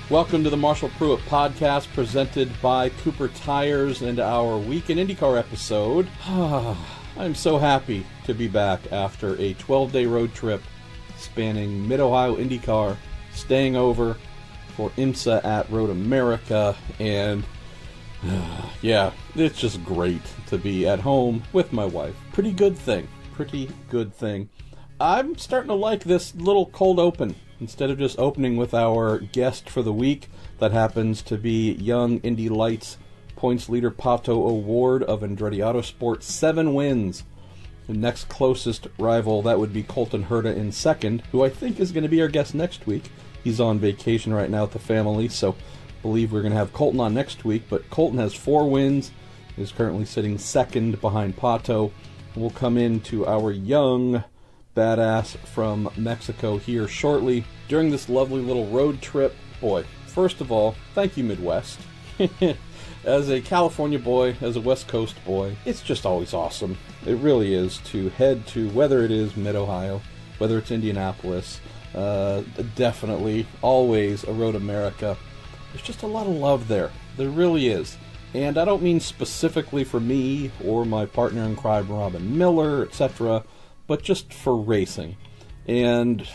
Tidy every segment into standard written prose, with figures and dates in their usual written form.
Welcome to the Marshall Pruett podcast presented by Cooper Tires and our Week in IndyCar episode. I'm so happy to be back after a 12-day road trip spanning Mid-Ohio IndyCar, staying over for IMSA at Road America, and yeah, it's just great to be at home with my wife. Pretty good thing. I'm starting to like this little cold open. Instead of just opening with our guest for the week, that happens to be young Indy Lights points leader Pato O'Ward of Andretti Autosport, 7 wins. The next closest rival, that would be Colton Herta in second, who I think is going to be our guest next week. He's on vacation right now with the family, so I believe we're going to have Colton on next week. But Colton has 4 wins, is currently sitting second behind Pato. We'll come into our young badass from Mexico here shortly. During this lovely little road trip, boy, first of all, thank you, Midwest. As a California boy, as a West Coast boy, it's just always awesome. It really is to head to, whether it is Mid-Ohio, whether it's Indianapolis, definitely, always a Road America. There's just a lot of love there. There really is. And I don't mean specifically for me or my partner in crime, Robin Miller, etc., but just for racing. And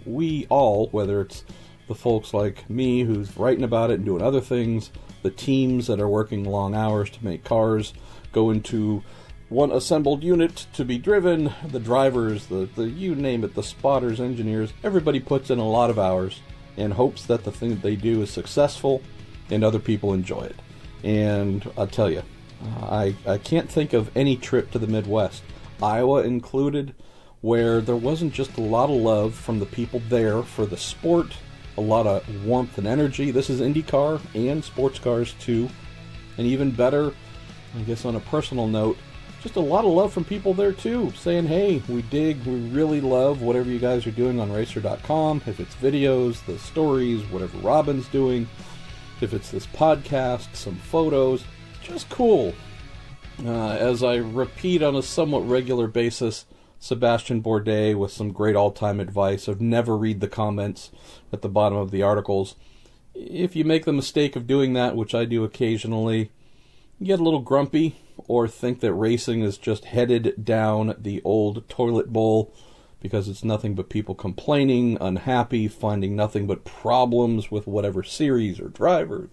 we all, whether it's the folks like me who's writing about it and doing other things, the teams that are working long hours to make cars go into one assembled unit to be driven, the drivers, the you name it, the spotters, engineers, everybody puts in a lot of hours and hopes that the thing that they do is successful and other people enjoy it. And I'll tell you, I can't think of any trip to the Midwest, Iowa included, where there wasn't just a lot of love from the people there for the sport, a lot of warmth and energy. This is IndyCar and sports cars too. And even better, I guess on a personal note, just a lot of love from people there too, saying, hey, we really love whatever you guys are doing on Racer.com, if it's videos, the stories, whatever Robin's doing, if it's this podcast, some photos, just cool. As I repeat on a somewhat regular basis, Sebastian Bourdais with some great all-time advice of never read the comments at the bottom of the articles. If you make the mistake of doing that, which I do occasionally, you get a little grumpy or think that racing is just headed down the old toilet bowl because it's nothing but people complaining, unhappy, finding nothing but problems with whatever series or drivers.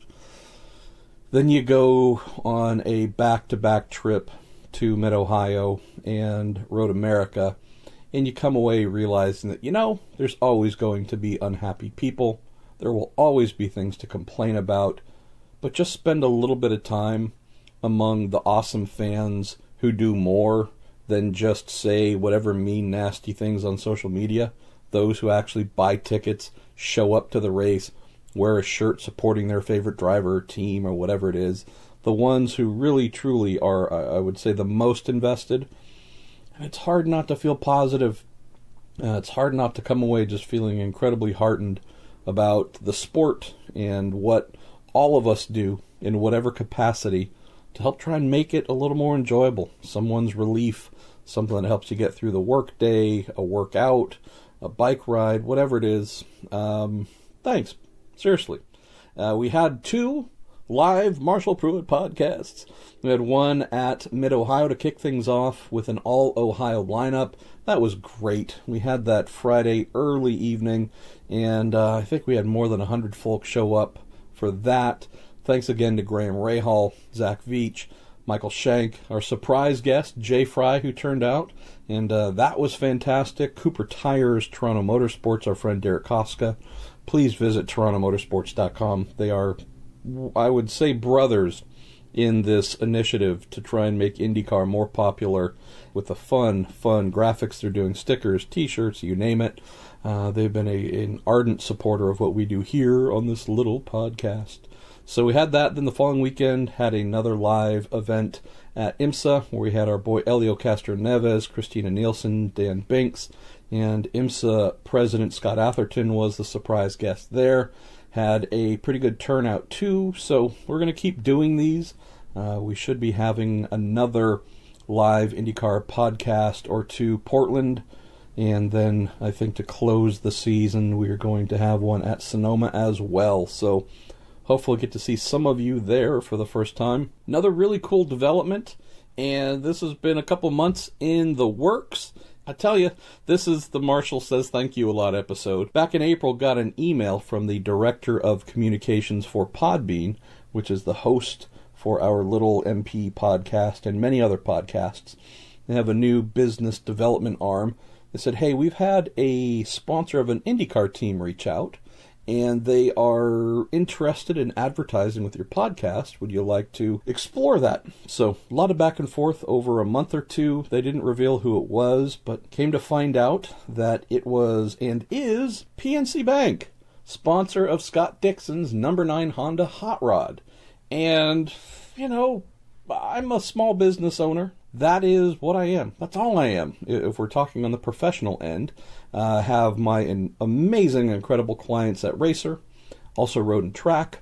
Then you go on a back-to-back trip to Mid-Ohio and Road America, and you come away realizing that, there's always going to be unhappy people. There will always be things to complain about, but just spend a little bit of time among the awesome fans who do more than just say whatever mean, nasty things on social media. Those who actually buy tickets, show up to the race, wear a shirt supporting their favorite driver or team or whatever it is. The ones who really, truly are, I would say, the most invested. And it's hard not to feel positive. It's hard not to come away just feeling incredibly heartened about the sport and what all of us do in whatever capacity to help try and make it a little more enjoyable. Someone's relief, something that helps you get through the work day, a workout, a bike ride, whatever it is. Thanks. Seriously. We had 2 live Marshall Pruett podcasts. We had one at Mid-Ohio to kick things off with an all-Ohio lineup. That was great. We had that Friday early evening, and I think we had more than 100 folks show up for that. Thanks again to Graham Rahal, Zach Veach, Michael Shank, our surprise guest, Jay Fry, who turned out, and that was fantastic. Cooper Tires, Toronto Motorsports, our friend Derek Koska. Please visit torontomotorsports.com. They are, I would say, brothers in this initiative to try and make IndyCar more popular with the fun graphics they're doing, stickers, t-shirts, you name it. They've been an ardent supporter of what we do here on this little podcast. So we had that. Then the following weekend had another live event at IMSA where we had our boy Elio Castro Neves, Christina Nielsen, Dan Binks, and IMSA President Scott Atherton was the surprise guest there. Had a pretty good turnout too, so we're going to keep doing these. We should be having another live IndyCar podcast or two. Portland And then I think to close the season, we're going to have one at Sonoma as well. So hopefully get to see some of you there for the first time. Another really cool development, and this has been a couple months in the works. I tell you, this is the Marshall Says Thank You a Lot episode. Back in April, got an email from the Director of Communications for Podbean, which is the host for our Little MP podcast and many other podcasts. They have a new business development arm. They said, hey, we've had a sponsor of an IndyCar team reach out, and they are interested in advertising with your podcast. Would you like to explore that? So a lot of back and forth over a month or two. They didn't reveal who it was, but came to find out that it was and is PNC Bank, sponsor of Scott Dixon's number 9 Honda Hot Rod. And, you know, I'm a small business owner. That is what I am. That's all I am. If we're talking on the professional end, have my amazing, incredible clients at Racer, also Road and Track.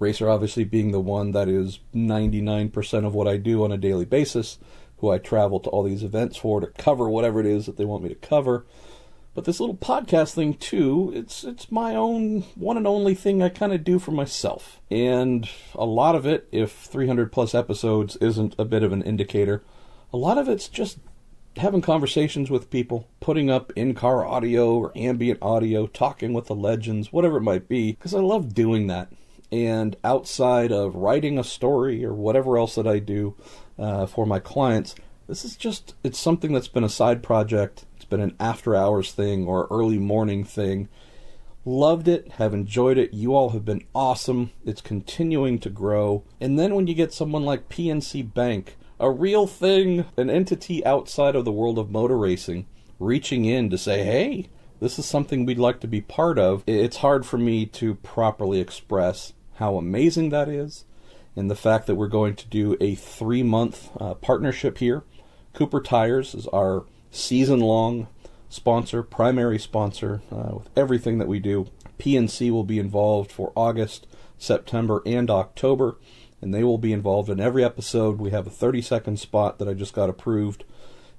Racer obviously being the one that is 99% of what I do on a daily basis, who I travel to all these events for to cover whatever it is that they want me to cover. But this little podcast thing, too, it's my own one and only thing I kind of do for myself. And a lot of it, if 300-plus episodes isn't a bit of an indicator, a lot of it's just having conversations with people, putting up in-car audio or ambient audio, talking with the legends, whatever it might be, because I love doing that. And outside of writing a story or whatever else that I do for my clients, this is just, it's something that's been a side project. Been an after hours thing or early morning thing. Loved it, have enjoyed it. You all have been awesome. It's continuing to grow. And then when you get someone like PNC Bank, a real thing, an entity outside of the world of motor racing, reaching in to say, hey, this is something we'd like to be part of, it's hard for me to properly express how amazing that is. And the fact that we're going to do a 3-month partnership here. Cooper Tires is our season-long sponsor, primary sponsor, with everything that we do. PNC will be involved for August, September, and October, and they will be involved in every episode. We have a 30-second spot that I just got approved,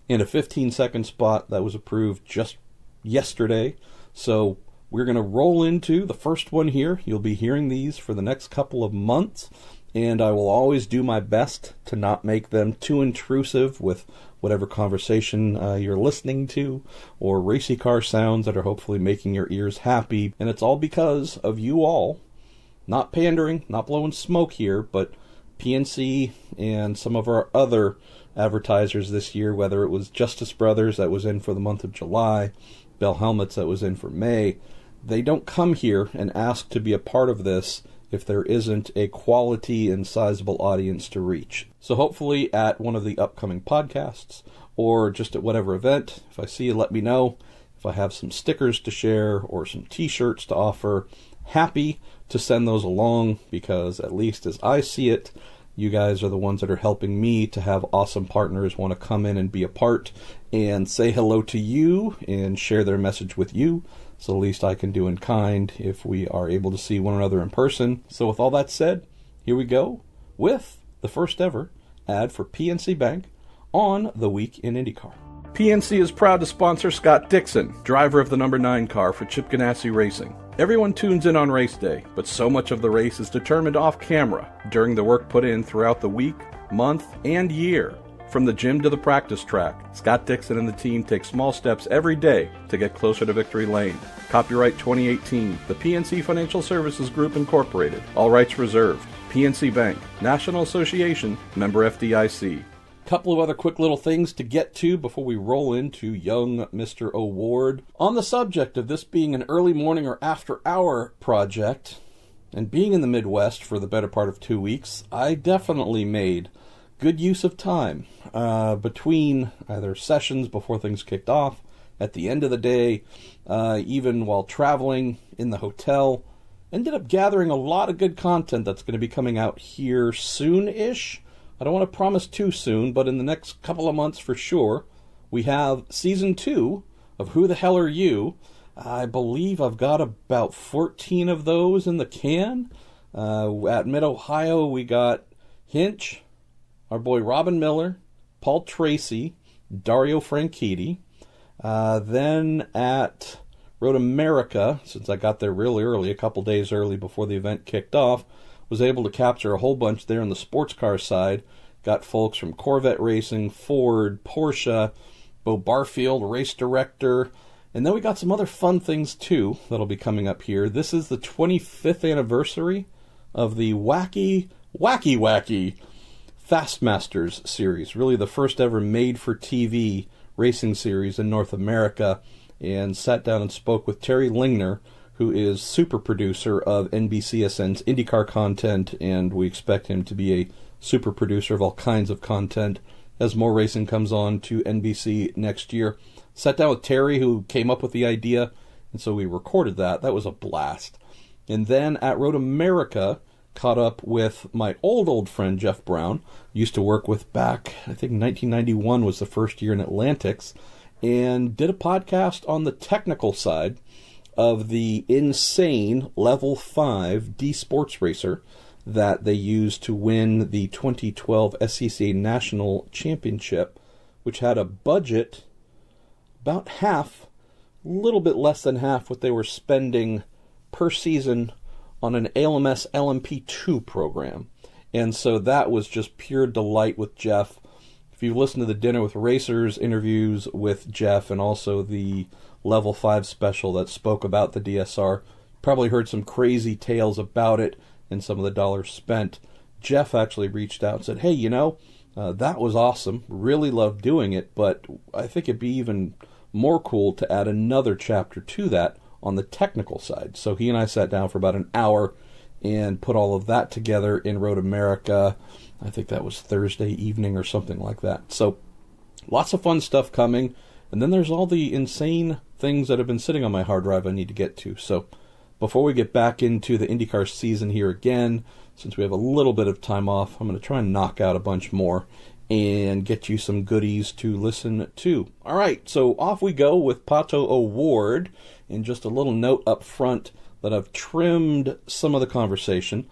and a 15-second spot that was approved just yesterday. So we're going to roll into the first one here. You'll be hearing these for the next couple of months, and I will always do my best to not make them too intrusive with whatever conversation you're listening to, or racy car sounds that are hopefully making your ears happy. And it's all because of you all. Not pandering, not blowing smoke here, but PNC and some of our other advertisers this year, whether it was Justice Brothers that was in for the month of July, Bell Helmets that was in for May, they don't come here and ask to be a part of this if there isn't a quality and sizable audience to reach. So hopefully at one of the upcoming podcasts, or just at whatever event, if I see you, let me know. If I have some stickers to share or some t-shirts to offer, happy to send those along, because at least as I see it, you guys are the ones that are helping me to have awesome partners want to come in and be a part and say hello to you and share their message with you. So the least I can do in kind if we are able to see one another in person. So with all that said, here we go with the first ever ad for PNC Bank on The Week in IndyCar. PNC is proud to sponsor Scott Dixon, driver of the number 9 car for Chip Ganassi Racing. Everyone tunes in on race day, but so much of the race is determined off camera during the work put in throughout the week, month, and year. From the gym to the practice track, Scott Dixon and the team take small steps every day to get closer to victory lane. Copyright 2018, the PNC Financial Services Group Incorporated. All rights reserved. PNC Bank, National Association, member FDIC. Couple of other quick little things to get to before we roll into young Mr. Award. On the subject of this being an early morning or after hour project, and being in the Midwest for the better part of 2 weeks, I definitely made good use of time between either sessions before things kicked off, at the end of the day, even while traveling in the hotel. Ended up gathering a lot of good content that's going to be coming out here soon-ish. I don't want to promise too soon, but in the next couple of months for sure. We have Season 2 of Who the Hell Are You? I believe I've got about 14 of those in the can. At Mid-Ohio, we got Hinch, our boy Robin Miller, Paul Tracy, Dario Franchitti. Then at Road America, since I got there really early, a couple days early before the event kicked off, was able to capture a whole bunch there on the sports car side. Got folks from Corvette Racing, Ford, Porsche, Bo Barfield, race director, and then we got some other fun things too that'll be coming up here. This is the 25th anniversary of the wacky Fastmasters series, really the first ever made-for-TV racing series in North America, and sat down and spoke with Terry Lingner, who is super producer of NBCSN's IndyCar content, and we expect him to be a super producer of all kinds of content as more racing comes on to NBC next year. Sat down with Terry, who came up with the idea, and so we recorded that. That was a blast. And then at Road America, caught up with my old friend Jeff Brown, used to work with back, I think 1991 was the first year in Atlantics, and did a podcast on the technical side of the insane Level 5 D Sports Racer that they used to win the 2012 SCCA National Championship, which had a budget about half, a little bit less than half what they were spending per season on an ALMS LMP2 program. And so that was just pure delight with Jeff. If you've listened to the Dinner with Racers interviews with Jeff and also the Level 5 special that spoke about the DSR, probably heard some crazy tales about it and some of the dollars spent. Jeff actually reached out and said, hey, that was awesome. Really loved doing it, but I think it'd be even more cool to add another chapter to that on the technical side. So he and I sat down for about an hour and put all of that together in Road America. I think that was Thursday evening or something like that. So lots of fun stuff coming. And then there's all the insane things that have been sitting on my hard drive I need to get to. So before we get back into the IndyCar season here again, since we have a little bit of time off, I'm going to try and knock out a bunch more and get you some goodies to listen to. All right, so off we go with Pato O'Ward. And just a little note up front that I've trimmed some of the conversation.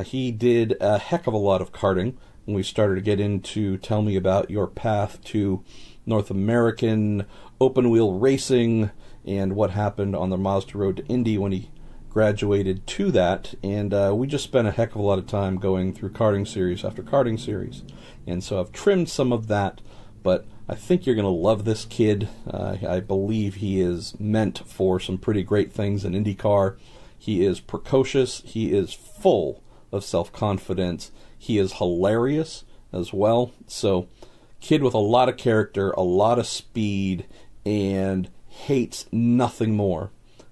He did a heck of a lot of karting when we started to get into tell me about your path to North American open wheel racing and what happened on the Mazda road to Indy when he graduated to that. And we just spent a heck of a lot of time going through karting series after karting series. And so I've trimmed some of that, but I think you're going to love this kid. I believe he is meant for some pretty great things in IndyCar. He is precocious. He is full of self-confidence. He is hilarious as well. So, kid with a lot of character, a lot of speed, and hates nothing more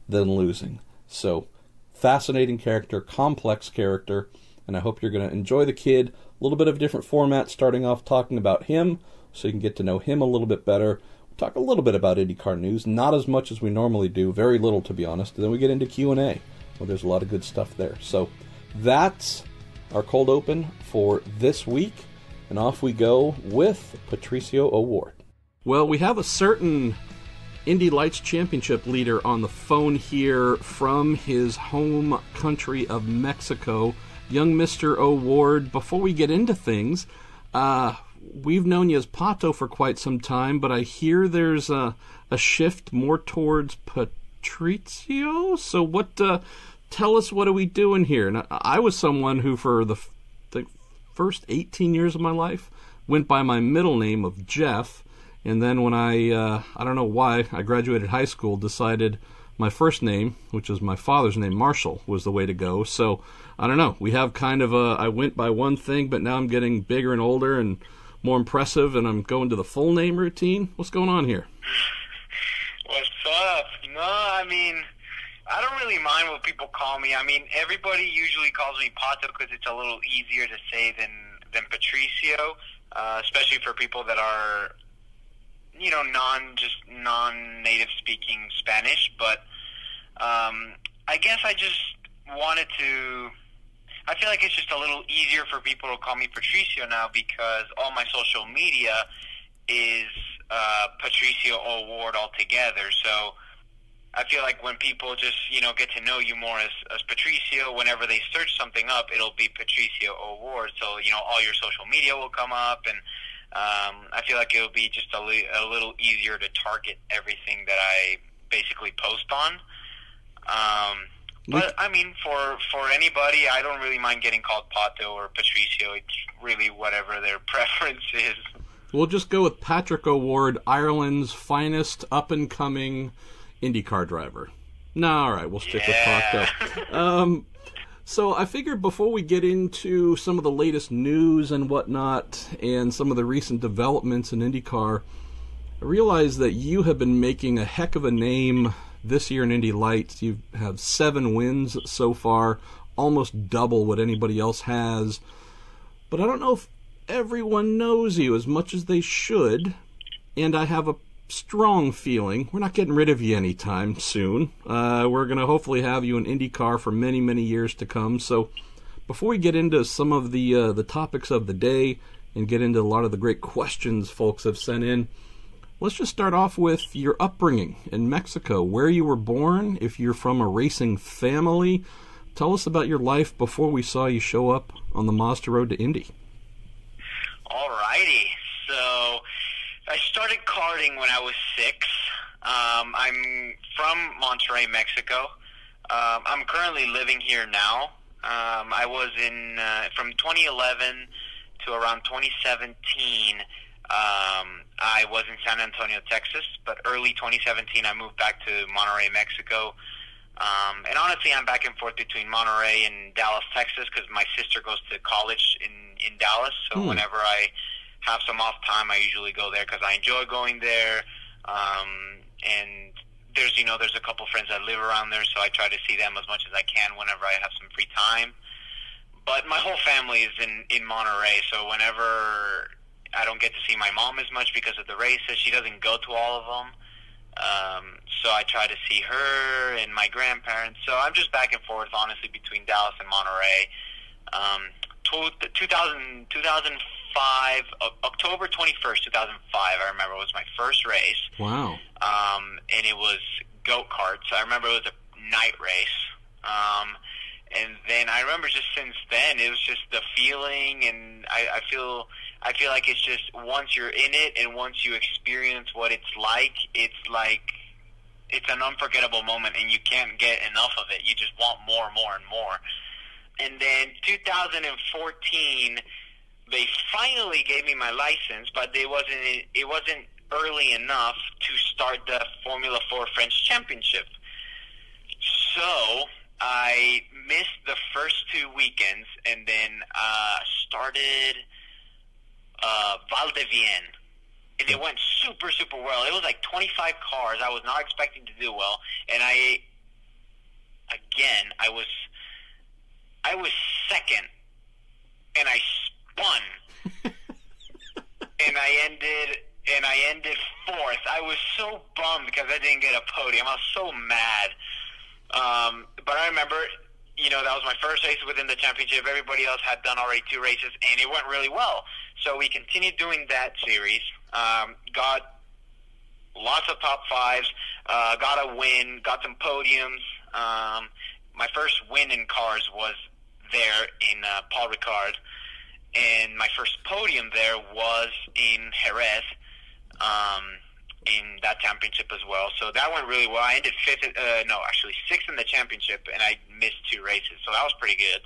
than losing. So, fascinating character, complex character, and I hope you're going to enjoy the kid. A little bit of a different format, starting off talking about him, so you can get to know him a little bit better. We'll talk a little bit about IndyCar news, not as much as we normally do, very little to be honest. And then we get into Q&A, where there's a lot of good stuff there. So that's our cold open for this week, and off we go with Patricio O'Ward. Well, we have a certain Indy Lights Championship leader on the phone here from his home country of Mexico, young Mr. O'Ward. Before we get into things, we've known you as Pato for quite some time, but I hear there's a shift more towards Patricio. So tell us, what are we doing here? And I was someone who for the first 18 years of my life went by my middle name of Jeff. And then when I don't know why, I graduated high school, decided my first name, which is my father's name, Marshall, was the way to go. So I don't know. We have kind of I went by one thing, but now I'm getting bigger and older and more impressive, and I'm going to the full name routine. What's going on here? What's up? No, I don't really mind what people call me. Everybody usually calls me Pato because it's a little easier to say than Patricio, especially for people that are, non-native speaking Spanish. But I guess I just wanted to. I feel like it's just a little easier for people to call me Patricio now because all my social media is Patricio O'Ward altogether. So I feel like when people just, get to know you more as Patricio, whenever they search something up, it'll be Patricio O'Ward. So, all your social media will come up. And I feel like it'll be just a little easier to target everything that I basically post on. But, I mean, for anybody, I don't really mind getting called Pato or Patricio. It's really whatever their preference is. We'll just go with Patrick O'Ward, Ireland's finest up-and-coming IndyCar driver. No, all right, we'll stick with Pato. So I figured before we get into some of the latest news and whatnot and some of the recent developments in IndyCar, I realize that you have been making a heck of a name this year in Indy Lights. You have 7 wins so far, almost double what anybody else has. But I don't know if everyone knows you as much as they should, and I have a strong feeling we're not getting rid of you anytime soon. We're going to hopefully have you in IndyCar for many, many years to come. So before we get into some of the topics of the day and get into a lot of the great questions folks have sent in, let's just start off with your upbringing in Mexico, where you were born, if you're from a racing family. Tell us about your life before we saw you show up on the Mazda Road to Indy. Alrighty, so I started karting when I was 6. I'm from Monterrey, Mexico. I'm currently living here now. I was from 2011 to around 2017, I was in San Antonio, Texas, but early 2017 I moved back to Monterrey, Mexico. And honestly, I'm back and forth between Monterrey and Dallas, Texas, because my sister goes to college in Dallas. So whenever I have some off time, I usually go there because I enjoy going there. And there's a couple friends that live around there, so I try to see them as much as I can whenever I have some free time. But my whole family is in Monterrey, so whenever I don't get to see my mom as much because of the races, she doesn't go to all of them. So I try to see her and my grandparents. So I'm just back and forth, honestly, between Dallas and Monterey. 2005, October 21st, 2005, I remember, was my first race. Wow. And it was go-karts. I remember it was a night race. And then I remember just since then, it was just the feeling, and I feel like it's just once you're in it and once you experience what it's like it's an unforgettable moment, and you can't get enough of it. You just want more and more and more. And then 2014, they finally gave me my license, but it wasn't early enough to start the Formula 4 French Championship. So I missed the first 2 weekends, and then started Val de Vienne. And it went super, super well. It was like 25 cars. I was not expecting to do well. And I was second, and I spun. and I ended fourth. I was so bummed because I didn't get a podium. I was so mad. But I remember, that was my first race within the championship. Everybody else had done already 2 races, and it went really well. So we continued doing that series. Got lots of top 5s, got a win, got some podiums. My first win in cars was there in Paul Ricard, and my first podium there was in Jerez, in that championship as well. So that went really well. I ended 6th in the championship, and I missed 2 races, so that was pretty good.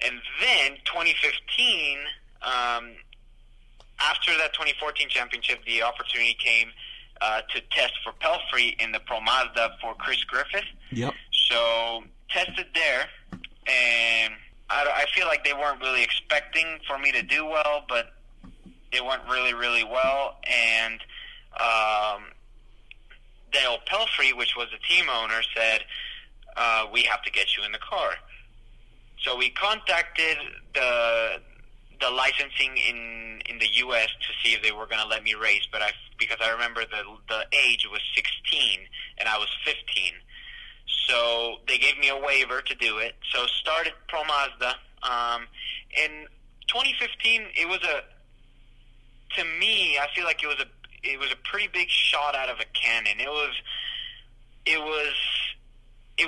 And then 2015, after that 2014 championship, the opportunity came to test for Pelfrey in the Pro Mazda for Chris Griffith. Yep. So tested there, and I feel like they weren't really expecting for me to do well, but it went really, really well. And Dale Pelfrey, which was the team owner, said, we have to get you in the car. So we contacted the licensing in the U.S. to see if they were going to let me race, but because I remember the age was 16 and I was 15. So they gave me a waiver to do it. So started Pro Mazda. In 2015, to me, I feel like it was a pretty big shot out of a cannon. It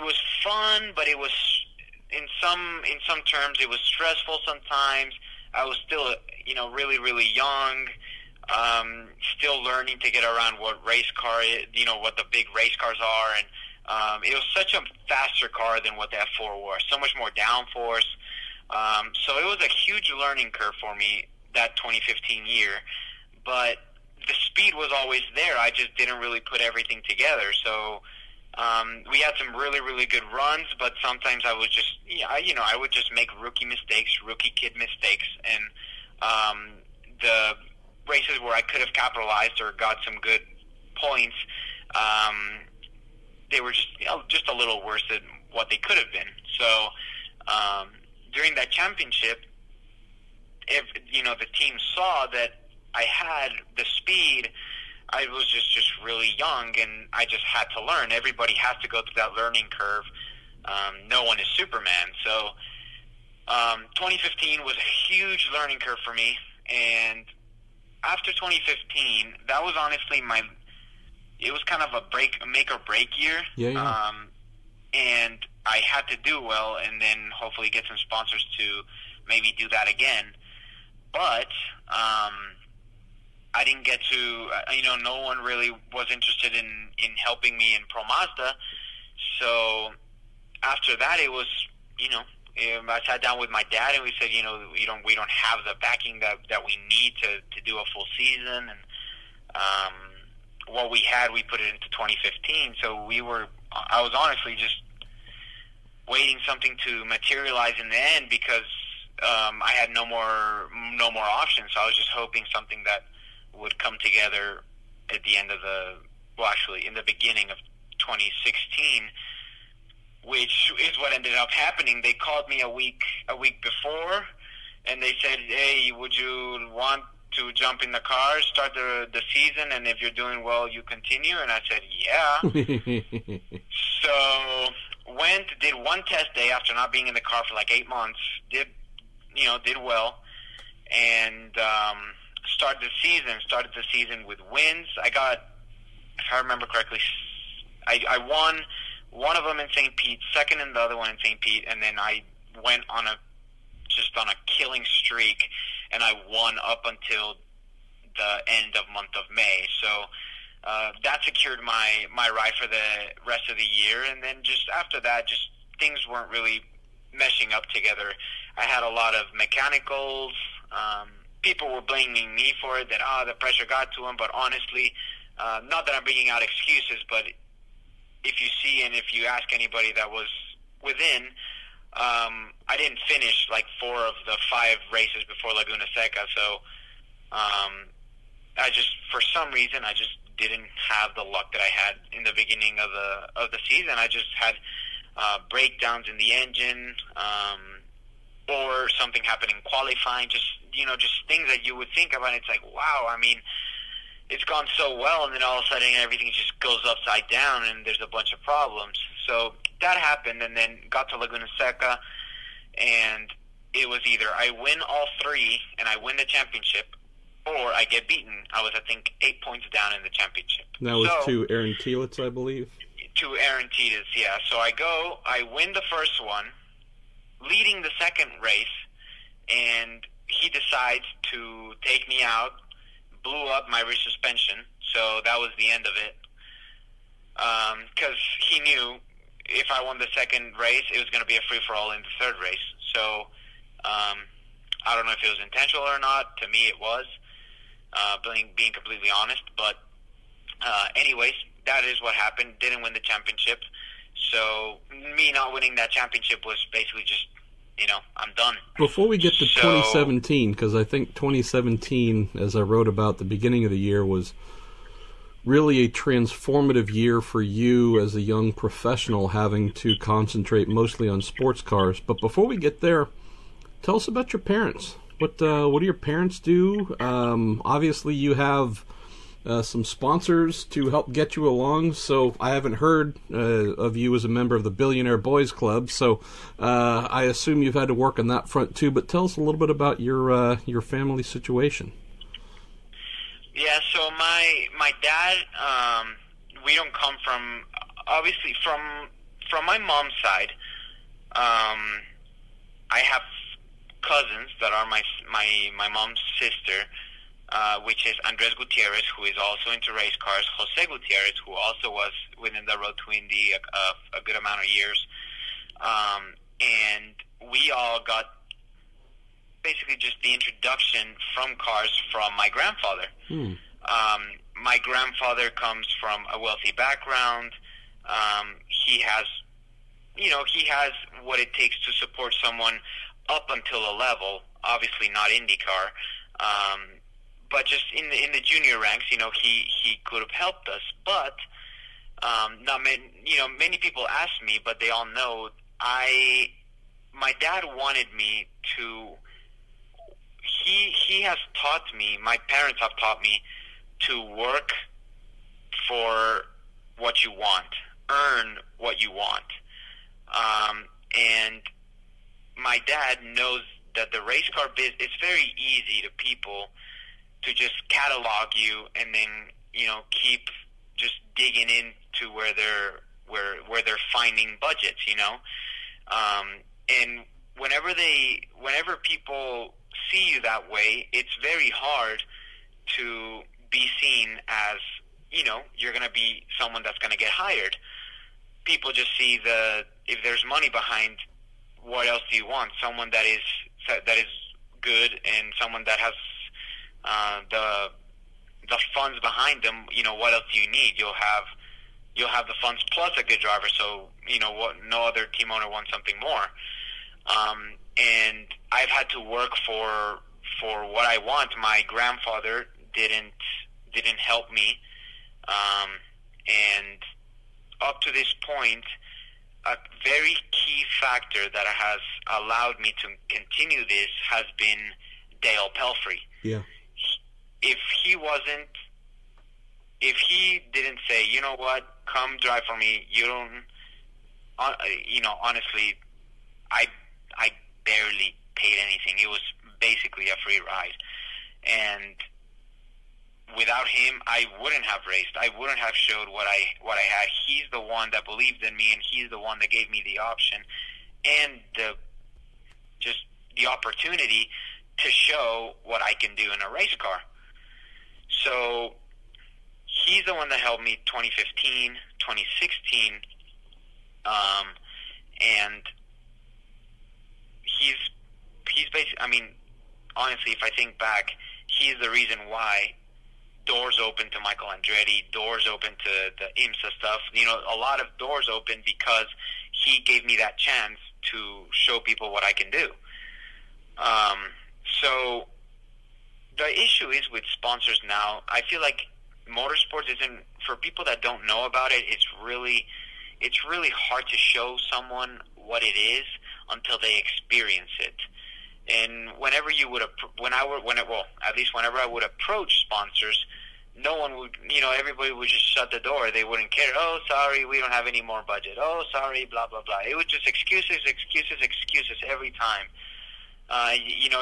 was fun, but in some terms it was stressful sometimes. I was still, really, really young, still learning to get around what race car is, what the big race cars are. And it was such a faster car than what the F4 was, so much more downforce. So it was a huge learning curve for me that 2015 year. But the speed was always there. I just didn't really put everything together. So we had some really, really good runs, but sometimes I would just, I would just make rookie kid mistakes. And the races where I could have capitalized or got some good points, they were just a little worse than what they could have been. So during that championship, the team saw that I had the speed. I was just really young, and I just had to learn. Everybody has to go through that learning curve. No one is Superman. So 2015 was a huge learning curve for me, and after 2015, that was honestly it was kind of a make or break year. Yeah. And I had to do well, and then hopefully get some sponsors to maybe do that again. But I didn't get to, no one really was interested in helping me in Pro Mazda. So after that, it was, I sat down with my dad and we said, we don't have the backing that we need to do a full season. And what we had, we put it into 2015. So I was honestly just waiting something to materialize in the end, because I had no more options. So I was just hoping something that would come together at the end of in the beginning of 2016, which is what ended up happening. They called me a week before, and they said, "Hey, would you want to jump in the car, start the season, and if you're doing well, you continue?" And I said, "Yeah." So did one test day after not being in the car for like 8 months, did well, and started the season with wins. I got, if I remember correctly, I won one of them in St. Pete, second in the other one in St. Pete, and then I went on a killing streak, and I won up until the end of month of May. So that secured my ride for the rest of the year. And then just after that, just things weren't really meshing up together. I had a lot of mechanicals. People were blaming me for it, that the pressure got to them. But honestly, not that I'm bringing out excuses, but if you see and if you ask anybody that was within, I didn't finish like 4 of the 5 races before Laguna Seca. So for some reason, I just didn't have the luck that I had in the beginning of the season. I just had breakdowns in the engine, or something happened in qualifying. Just things that you would think about. It's like, wow, I mean, it's gone so well, and then all of a sudden everything just goes upside down, and there's a bunch of problems. So that happened, and then got to Laguna Seca, and it was either I win all 3 and I win the championship, or I get beaten. I was, I think, 8 points down in the championship. That was to Aaron Telitz, I believe. To Aaron Telitz, yeah. So I win the first one, leading the second race, and he decides to take me out, blew up my rear suspension, so that was the end of it. Because he knew if I won the second race, it was going to be a free-for-all in the third race. So I don't know if it was intentional or not. To me, it was, being completely honest. But anyways, that is what happened. Didn't win the championship. So me not winning that championship was basically just, I'm done. Before we get to 2017, because I think 2017, as I wrote about the beginning of the year, was really a transformative year for you as a young professional, having to concentrate mostly on sports cars. But before we get there, tell us about your parents. What do your parents do? Obviously, you have some sponsors to help get you along. So I haven't heard of you as a member of the Billionaire Boys Club. So I assume you've had to work on that front too. But tell us a little bit about your family situation. Yeah, so my dad, we don't come from, obviously from my mom's side. I have cousins that are my mom's sister, which is Andres Gutierrez, who is also into race cars, Jose Gutierrez, who also was within the Road to Indy a good amount of years, and we all got basically just the introduction from cars from my grandfather. My grandfather comes from a wealthy background. He has what it takes to support someone up until a level, obviously not IndyCar, but just in the junior ranks, he could have helped us. But many people ask me, but they all know my dad wanted me to. He has taught me. My parents have taught me to work for what you want, earn what you want, and my dad knows that the race car business, it's very easy to people to just catalog you and then, keep just digging into where they're finding budgets, and whenever people see you that way, it's very hard to be seen as, you're going to be someone that's going to get hired. People just see if there's money behind, what else do you want? Someone that is good and someone that has the funds behind them. What else do you need? You'll have the funds plus a good driver. So no other team owner wants something more. And I've had to work for what I want. My grandfather didn't help me, and up to this point, a very key factor that has allowed me to continue this has been Dale Pelfrey. Yeah. If he didn't say, you know what, come drive for me, you don't, honestly, I barely paid anything. It was basically a free ride. And without him, I wouldn't have raced. I wouldn't have showed what I had. He's the one that believed in me, and he's the one that gave me the option and the opportunity to show what I can do in a race car. So he's the one that helped me 2015, 2016, and he's basically, honestly, if I think back, he's the reason why doors open to Michael Andretti, doors open to the IMSA stuff. A lot of doors open because he gave me that chance to show people what I can do. So the issue is with sponsors now. I feel like motorsports isn't, for people that don't know about it, it's really hard to show someone what it is until they experience it. And whenever I would approach sponsors, no one would, everybody would just shut the door. They wouldn't care. Oh, sorry, we don't have any more budget. Oh, sorry, blah, blah, blah. It was just excuses every time.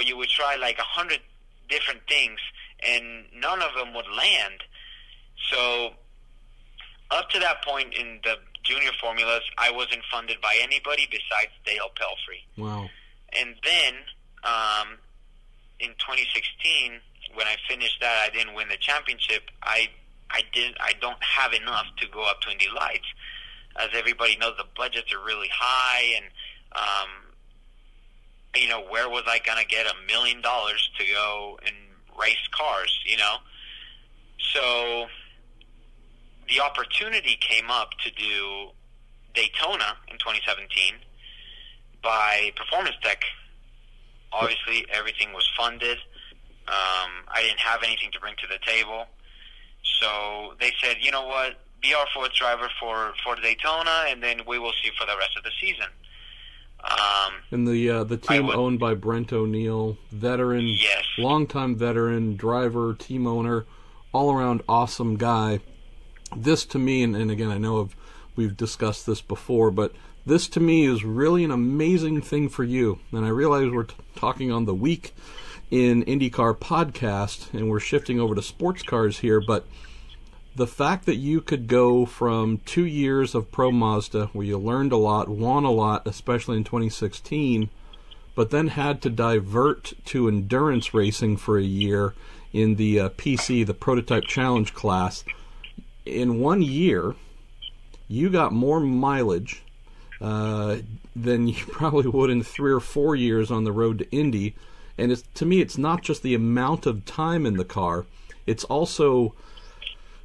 You would try like 100 different things, and none of them would land. So up to that point in the junior formulas, I wasn't funded by anybody besides Dale Pelfrey. Wow. And then in 2016, when I finished that, I didn't win the championship. I don't have enough to go up to Indy Lights. As everybody knows, the budgets are really high, and where was I gonna get $1 million to go and race cars? So the opportunity came up to do Daytona in 2017 by Performance Tech. Obviously, everything was funded. I didn't have anything to bring to the table. So they said, you know what, be our fourth driver for Daytona, and then we will see for the rest of the season. And the team owned by Brent O'Neill, veteran, yes, longtime veteran, driver, team owner, all-around awesome guy. This to me, and again, I know we've discussed this before, but this to me is really an amazing thing for you. And I realize we're talking on the Week in IndyCar podcast, and we're shifting over to sports cars here, but the fact that you could go from 2 years of Pro Mazda, where you learned a lot, won a lot, especially in 2016, but then had to divert to endurance racing for a year in the PC, the Prototype Challenge class. In 1 year, you got more mileage than you probably would in 3 or 4 years on the road to Indy. And to me, it's not just the amount of time in the car, it's also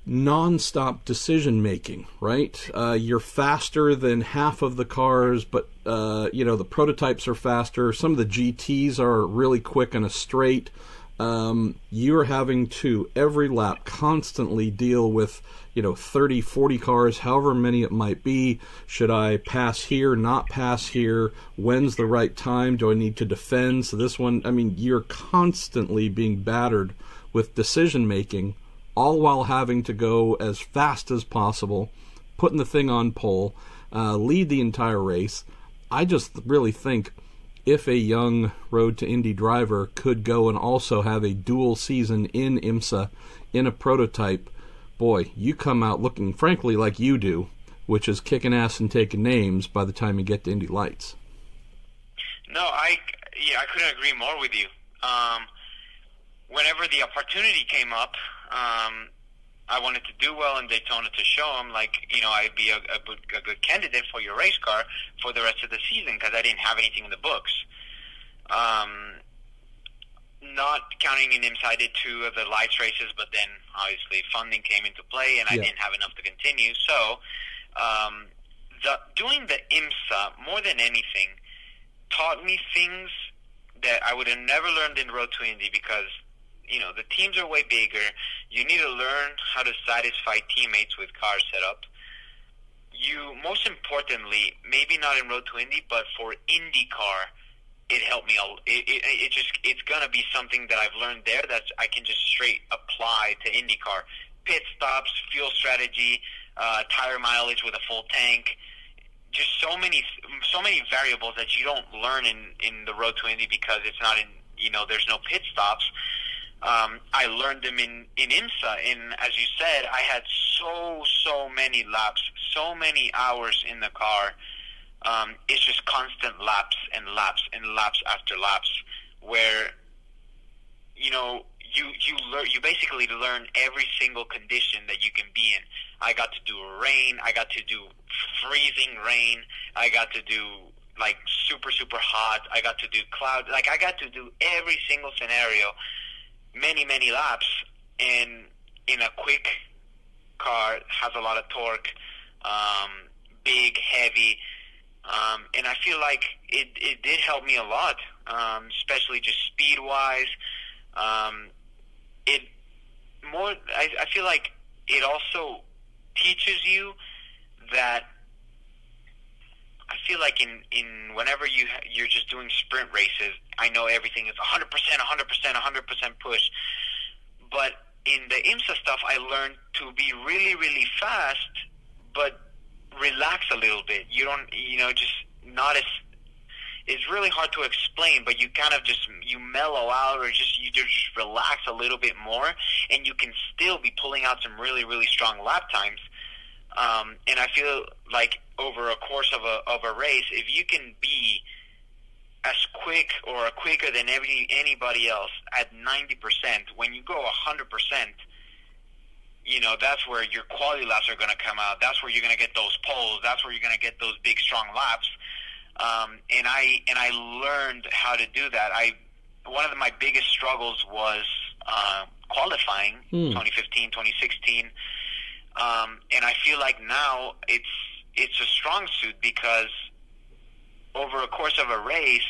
non-stop decision making, right? You're faster than half of the cars, but the prototypes are faster. Some of the GTs are really quick in a straight. You're having to every lap constantly deal with 30, 40 cars, however many it might be. Should I pass here, not pass here? When's the right time? Do I need to defend? So this one, you're constantly being battered with decision making, all while having to go as fast as possible, putting the thing on pole, lead the entire race. I just really think if a young Road to Indy driver could go and also have a dual season in IMSA in a prototype, boy, you come out looking, frankly, like you do, which is kicking ass and taking names by the time you get to Indy Lights. No, I couldn't agree more with you. Whenever the opportunity came up, I wanted to do well in Daytona to show them, I'd be a good candidate for your race car for the rest of the season because I didn't have anything in the books. Not counting in IMSA, I did 2 of the lights races, but then obviously funding came into play and I didn't have enough to continue. So doing the IMSA, more than anything, taught me things that I would have never learned in Road to Indy because the teams are way bigger. You need to learn how to satisfy teammates with cars set up. Most importantly, maybe not in Road to Indy, but for IndyCar, it helped me. It's gonna be something that I've learned there that I can just straight apply to IndyCar. Pit stops, fuel strategy, tire mileage with a full tank. Just so many variables that you don't learn in the Road to Indy because it's not in. There's no pit stops. I learned them in IMSA, and as you said, I had so many laps, so many hours in the car. It's just constant laps and laps and laps after laps, where you basically learn every single condition that you can be in. I got to do rain, I got to do freezing rain, I got to do super hot, I got to do cloud, I got to do every single scenario. Many laps, and in a quick car, has a lot of torque, big, heavy, and I feel like it did help me a lot, especially just speed-wise. I feel like it also teaches you that. I feel like in whenever you're just doing sprint races, I know everything is 100%, 100% push. But in the IMSA stuff, I learned to be really, really fast, but relax a little bit. You don't, just not as. It's really hard to explain, but you kind of you mellow out, or you just relax a little bit more, and you can still be pulling out some really, really strong lap times. And I feel like over a course of a race, if you can be as quick or quicker than anybody else at 90%, when you go 100%, that's where your quality laps are going to come out. That's where you're going to get those poles. That's where you're going to get those big, strong laps. And I learned how to do that. One of my biggest struggles was qualifying, 2015, 2016. And I feel like now it's a strong suit because over a course of a race,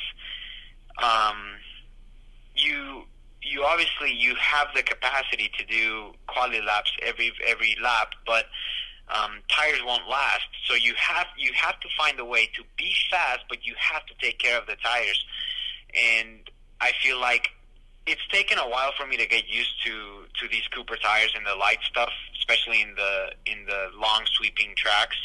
you obviously you have the capacity to do quality laps every lap, but tires won't last. So you have to find a way to be fast, but you have to take care of the tires. And I feel like it's taken a while for me to get used to these Cooper tires and the light stuff, especially in the long sweeping tracks.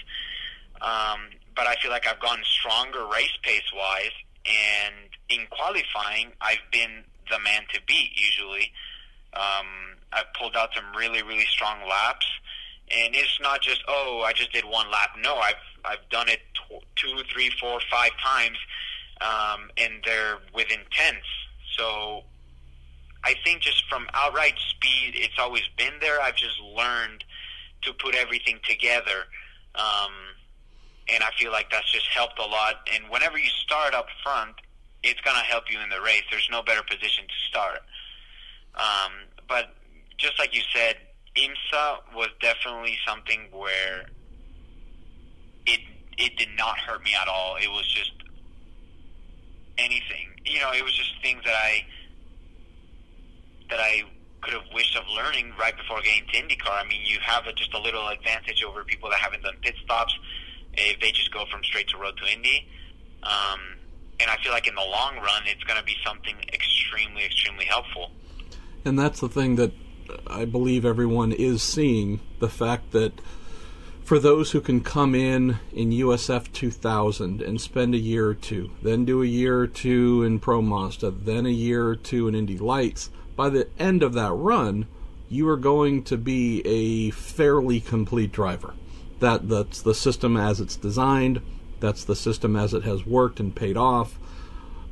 But I feel like I've gotten stronger race pace wise, and in qualifying, I've been the man to beat usually. I've pulled out some really, really strong laps, and it's not just I just did one lap. No, I've done it 2, 3, 4, 5 times. and they're within tenths. So I think just from outright speed, it's always been there. I've just learned to put everything together, and I feel like that's just helped a lot. And whenever you start up front, it's going to help you in the race. There's no better position to start. But just like you said, IMSA was definitely something where it did not hurt me at all. It was just anything. It was just things that I could have wished of learning right before getting to IndyCar. I mean, you have just a little advantage over people that haven't done pit stops if they just go from straight to road to Indy. And I feel like in the long run, it's going to be something extremely, extremely helpful. And that's the thing that I believe everyone is seeing, the fact that for those who can come in USF 2000 and spend a year or two, then do a year or two in Pro Mazda, then a year or two in Indy Lights, by the end of that run, you are going to be a fairly complete driver. That's the system as it's designed. That's the system as it has worked and paid off.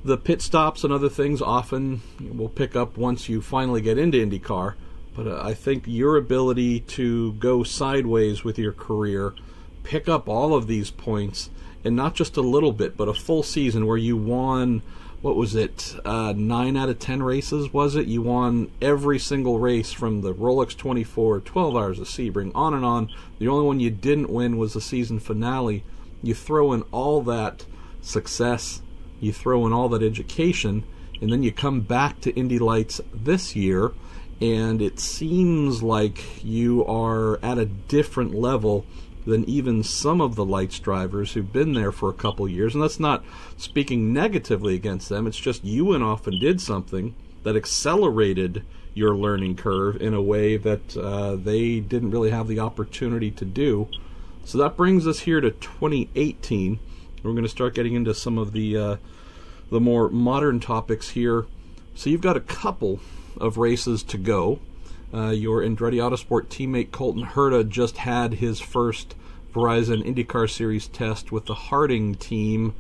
The pit stops and other things often will pick up once you finally get into IndyCar. But I think your ability to go sideways with your career, pick up all of these points, and not just a little bit, but a full season where you won, 9 out of 10 races, was it? You won every single race from the Rolex 24, 12 Hours of Sebring, on and on. The only one you didn't win was the season finale. You throw in all that success, you throw in all that education, and then you come back to Indy Lights this year, and it seems like you are at a different level than even some of the Lights drivers who've been there for a couple years. And that's not speaking negatively against them. It's just you went off and did something that accelerated your learning curve in a way that they didn't really have the opportunity to do. So that brings us here to 2018. We're going to start getting into some of the more modern topics here. So you've got a couple of races to go. Your Andretti Autosport teammate Colton Herta just had his first Verizon IndyCar Series test with the Harding team.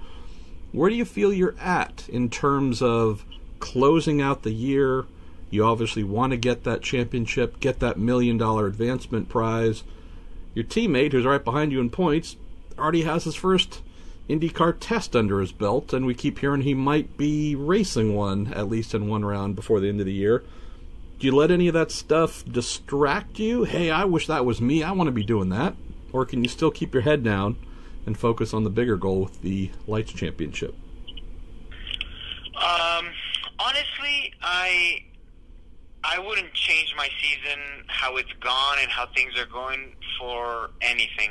Where do you feel you're at in terms of closing out the year? You obviously want to get that championship, get that $1 million advancement prize. Your teammate, who's right behind you in points, already has his first IndyCar test under his belt, and we keep hearing he might be racing one, at least in one round, before the end of the year. Do you let any of that stuff distract you? Hey, I wish that was me. I want to be doing that. Or can you still keep your head down and focus on the bigger goal with the Lights Championship? Honestly, I wouldn't change my season, how it's gone and how things are going, for anything.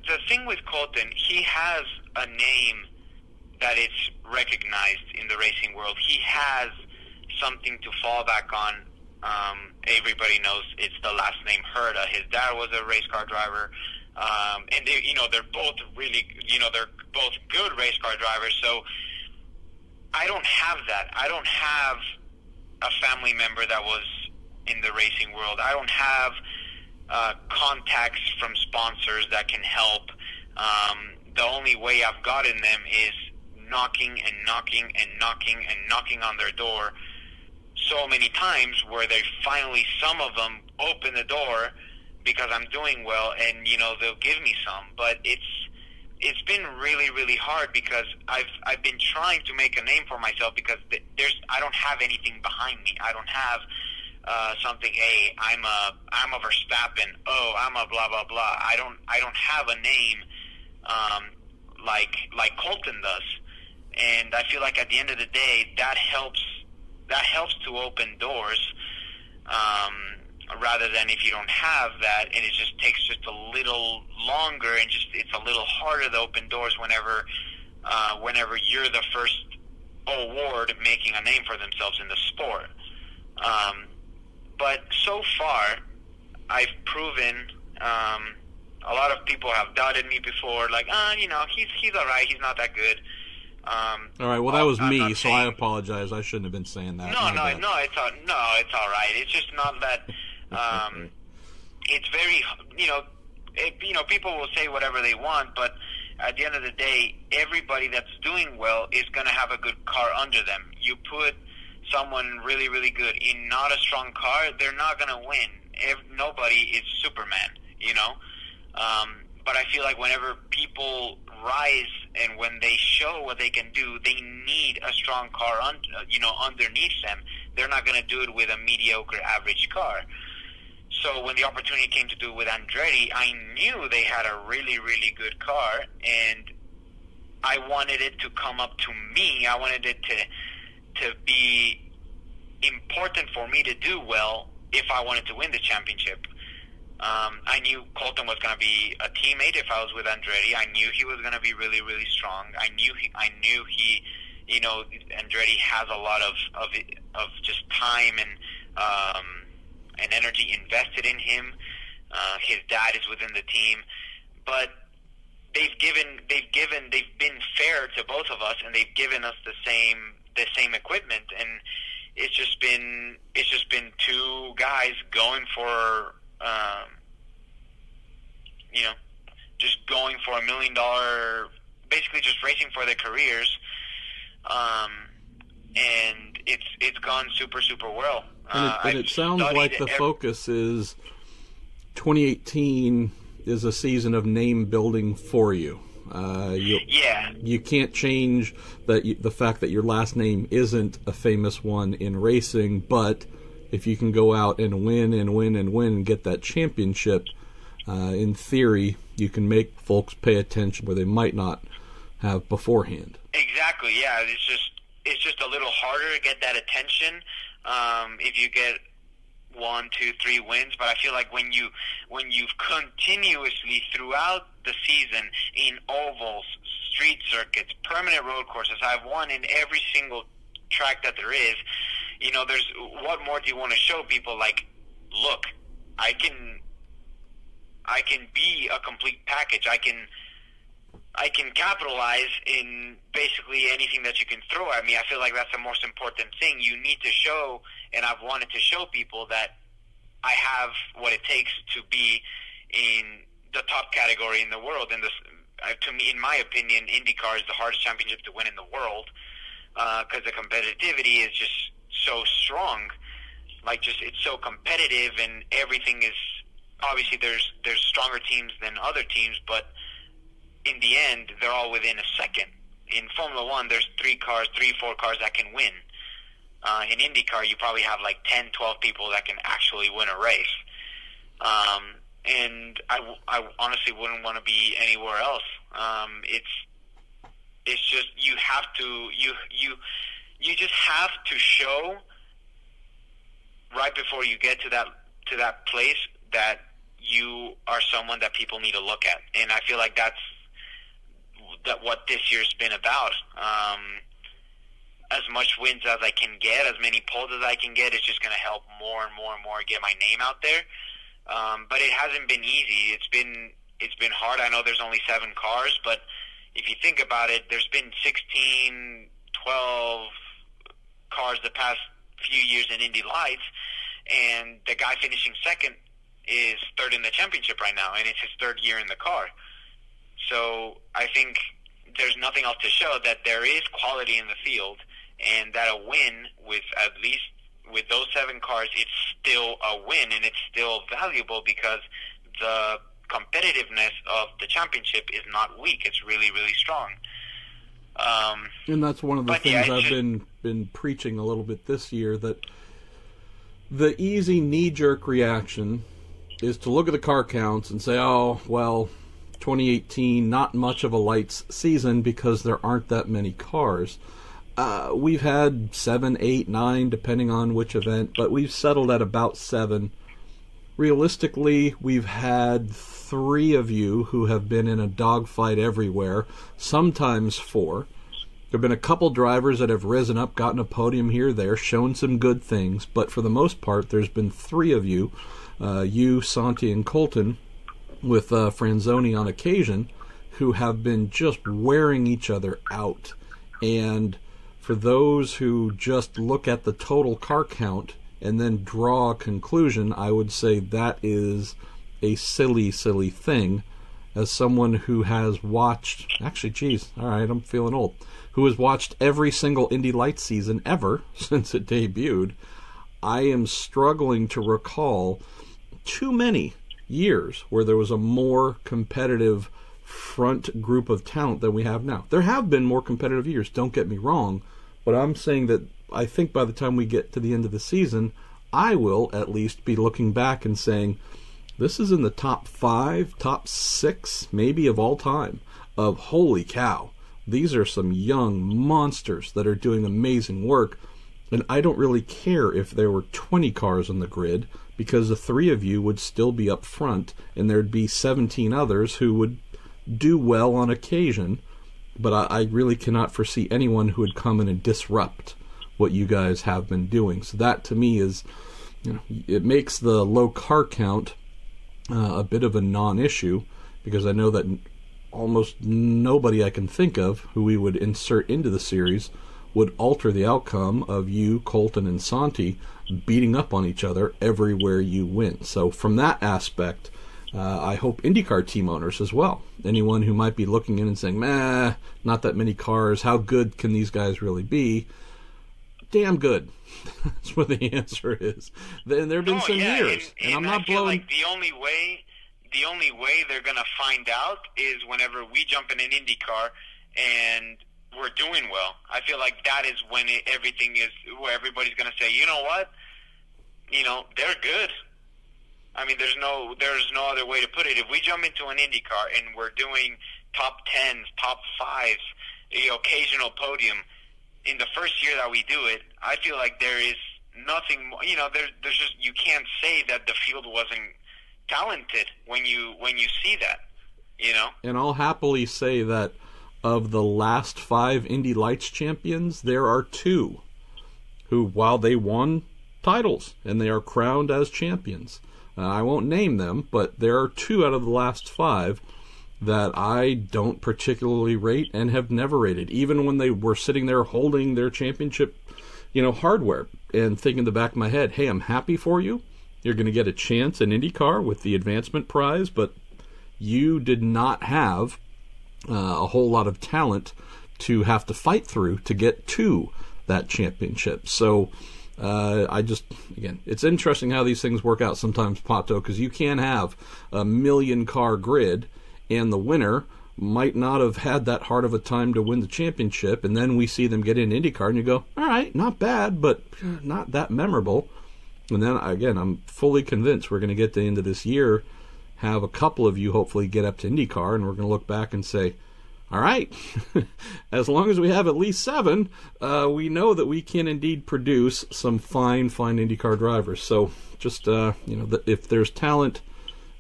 The thing with Colton, he has a name that is recognized in the racing world. He has something to fall back on. Everybody knows it's the last name Herta. His dad was a race car driver, and they're both really, they're both good race car drivers. So I don't have that. I don't have a family member that was in the racing world. I don't have contacts from sponsors that can help. The only way I've gotten them is knocking and knocking and knocking and knocking on their door so many times, where they finally, some of them open the door because I'm doing well, and they'll give me some. But it's been really, really hard because I've been trying to make a name for myself, because I don't have anything behind me. I don't have something. Hey, I'm a Verstappen. Oh, I'm a blah blah blah. I don't have a name like Colton does, and I feel like at the end of the day that helps to open doors, rather than if you don't have that and it just takes just a little longer and it's a little harder to open doors whenever you're the first award making a name for themselves in the sport. But so far, I've proven. A lot of people have doubted me before, like, he's all right. He's not that good. All right. Well, that was me, so I apologize. I shouldn't have been saying that. No, it's all right. It's just not that. It's very, people will say whatever they want, but at the end of the day, everybody that's doing well is going to have a good car under them. You put someone really, really good in not a strong car, they're not going to win. Nobody is Superman, you know? But I feel like whenever people rise and when they show what they can do, they need a strong car underneath them. They're not going to do it with a mediocre average car. So when the opportunity came to do it with Andretti, I knew they had a really, really good car, and I wanted it to come up to me. I wanted it to be important for me to do well if I wanted to win the championship. I knew Colton was going to be a teammate if I was with Andretti. I knew he was going to be really, really strong. I knew he, you know, Andretti has a lot of just time and energy invested in him. His dad is within the team, but they've been fair to both of us, and they've given us the same equipment, and it's just been two guys going for just going for $1 million, basically just racing for their careers, and it's gone super, super well. And it sounds like the focus is 2018 is a season of name building for you. You can't change the fact that your last name isn't a famous one in racing, but if you can go out and win and win and win and get that championship, in theory, you can make folks pay attention where they might not have beforehand. Exactly, yeah. It's just a little harder to get that attention if you get 1, 2, 3 wins. But I feel like when you've continuously throughout the season in ovals, street circuits, permanent road courses, I've won in every single track that there is. You know, what more do you want to show people? Like, look, I can be a complete package. I can capitalize in basically anything that you can throw at me. I feel like that's the most important thing. You need to show, and I've wanted to show people that I have what it takes to be in the top category in the world. And to me, in my opinion, IndyCar is the hardest championship to win in the world because the competitivity is just so strong. Like, just it's so competitive, and everything is obviously there's stronger teams than other teams, but in the end, they're all within a second. In Formula One, there's 3, 4 cars that can win. In IndyCar, you probably have like 10, 12 people that can actually win a race. And I honestly wouldn't want to be anywhere else. It's just you have to you just have to show right before you get to that place that you are someone that people need to look at. And I feel like that's what this year's been about. As much wins as I can get, as many poles as I can get, it's just going to help more and more and more get my name out there. But it hasn't been easy. It's been hard. I know there's only 7 cars, but if you think about it, there's been 16, 12 cars the past few years in Indy Lights, and the guy finishing second is third in the championship right now, and it's his 3rd year in the car. So I think there's nothing else to show that there is quality in the field, and that a win with at least with those 7 cars, it's still a win, and it's still valuable because the competitiveness of the championship is not weak. It's really, really strong. And that's one of the things I've been preaching a little bit this year, that the easy knee-jerk reaction is to look at the car counts and say, oh, well, 2018, not much of a lights season because there aren't that many cars. We've had 7, 8, 9, depending on which event, but we've settled at about 7. Realistically, we've had 3 of you who have been in a dogfight everywhere, sometimes 4. There have been a couple drivers that have risen up, gotten a podium here or there, shown some good things, but for the most part, there's been 3 of you, Santi, and Colton, with Franzoni on occasion, who have been just wearing each other out. And for those who just look at the total car count and then draw a conclusion, I would say that is a silly, silly thing. as someone who has watched, actually, geez, all right, I'm feeling old, who has watched every single Indy Lights season ever since it debuted, I am struggling to recall too many years where there was a more competitive front group of talent than we have now. There have been more competitive years, don't get me wrong, but I'm saying that I think by the time we get to the end of the season, I will at least be looking back and saying, this is in the top 5, top 6, maybe of all time, of holy cow. These are some young monsters that are doing amazing work, and I don't really care if there were 20 cars on the grid, because the 3 of you would still be up front, and there'd be 17 others who would do well on occasion, but I really cannot foresee anyone who would come in and disrupt what you guys have been doing. So that, to me, is, it makes the low car count a bit of a non-issue, because I know that almost nobody I can think of who we would insert into the series would alter the outcome of you, Colton, and Santi beating up on each other everywhere you win. So from that aspect, I hope IndyCar team owners as well, anyone who might be looking in and saying, meh, not that many cars, how good can these guys really be? Damn good. That's what the answer is. And there have been some years, and I'm not blowing. Like the only way they're gonna find out is whenever we jump in an IndyCar and we're doing well. I feel like that is when everything is where everybody's gonna say, you know what, they're good. I mean, there's no other way to put it. If we jump into an IndyCar and we're doing top 10s, top 5s, occasional podium. In the first year that we do it, I feel like there is nothing. There's just, you can't say that the field wasn't talented when you see that. And I'll happily say that of the last 5 Indy Lights champions, there are 2 who, while they won titles and they are crowned as champions, I won't name them, but there are 2 out of the last 5 that I don't particularly rate and have never rated, even when they were sitting there holding their championship, hardware, and thinking in the back of my head, hey, I'm happy for you. You're going to get a chance in IndyCar with the advancement prize, but you did not have a whole lot of talent to have to fight through to get to that championship. So again, it's interesting how these things work out sometimes, Pato, because you can have a 1,000,000-car grid, and the winner might not have had that hard of a time to win the championship, and then we see them get in IndyCar, and you go, all right, not bad, but not that memorable. And then, again, I'm fully convinced we're going to get to the end of this year, have a couple of you hopefully get up to IndyCar, and we're going to look back and say, all right, as long as we have at least 7, we know that we can indeed produce some fine IndyCar drivers. So just, if there's talent,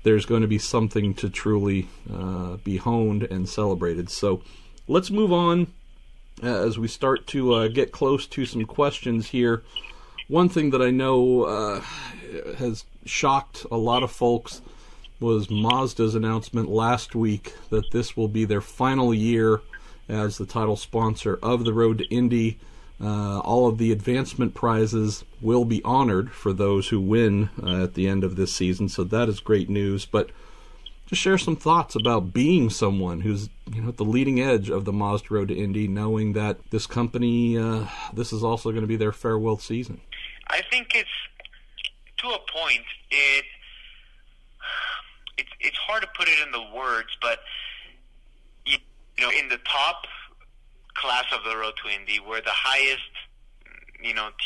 there's going to be something to truly be honed and celebrated. So let's move on as we start to get close to some questions here. One thing that I know has shocked a lot of folks was Mazda's announcement last week that this will be their final year as the title sponsor of the Road to Indy. All of the advancement prizes will be honored for those who win at the end of this season, so that is great news. But just share some thoughts about being someone who's at the leading edge of the Mazda Road to Indy, knowing that this company, this is also going to be their farewell season. I think it's, to a point, it's hard to put it in the words, but in the top class of the Road to Indy, we're the highest